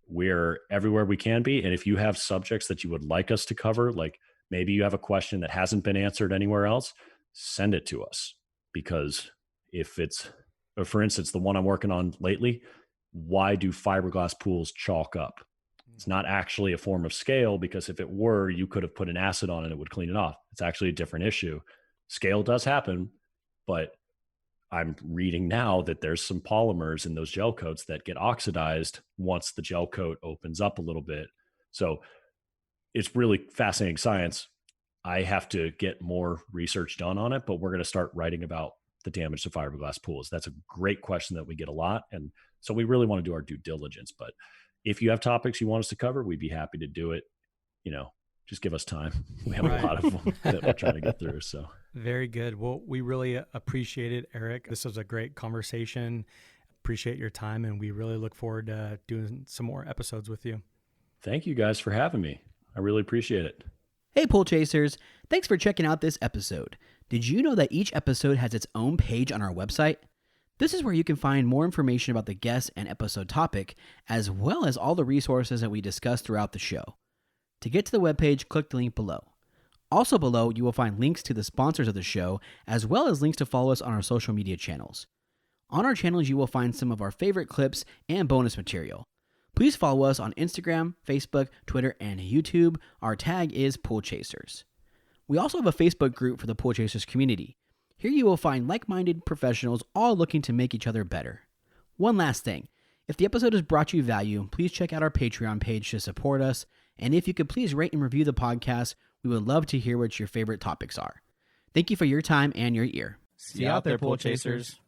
we're everywhere we can be. And if you have subjects that you would like us to cover, like maybe you have a question that hasn't been answered anywhere else, send it to us. Because if it's, for instance, the one I'm working on lately, why do fiberglass pools chalk up? It's not actually a form of scale, because if it were, you could have put an acid on it, it would clean it off. It's actually a different issue. Scale does happen, but I'm reading now that there's some polymers in those gel coats that get oxidized once the gel coat opens up a little bit. So it's really fascinating science. I have to get more research done on it, but we're going to start writing about the damage to fiberglass pools. That's a great question that we get a lot. And so we really want to do our due diligence. But if you have topics you want us to cover, we'd be happy to do it. Just give us time. We have a lot of them that we're trying to get through. So very good. Well, we really appreciate it, Eric. This was a great conversation. Appreciate your time, and we really look forward to doing some more episodes with you. Thank you guys for having me. I really appreciate it. Hey, Pool Chasers. Thanks for checking out this episode. Did you know that each episode has its own page on our website? This is where you can find more information about the guest and episode topic, as well as all the resources that we discuss throughout the show. To get to the webpage, click the link below. Also below, you will find links to the sponsors of the show, as well as links to follow us on our social media channels. On our channels, you will find some of our favorite clips and bonus material. Please follow us on Instagram, Facebook, Twitter, and YouTube. Our tag is Pool Chasers. We also have a Facebook group for the Pool Chasers community. Here you will find like-minded professionals all looking to make each other better. One last thing. If the episode has brought you value, please check out our Patreon page to support us. And if you could please rate and review the podcast, we would love to hear what your favorite topics are. Thank you for your time and your ear. See you out there, Pool Chasers.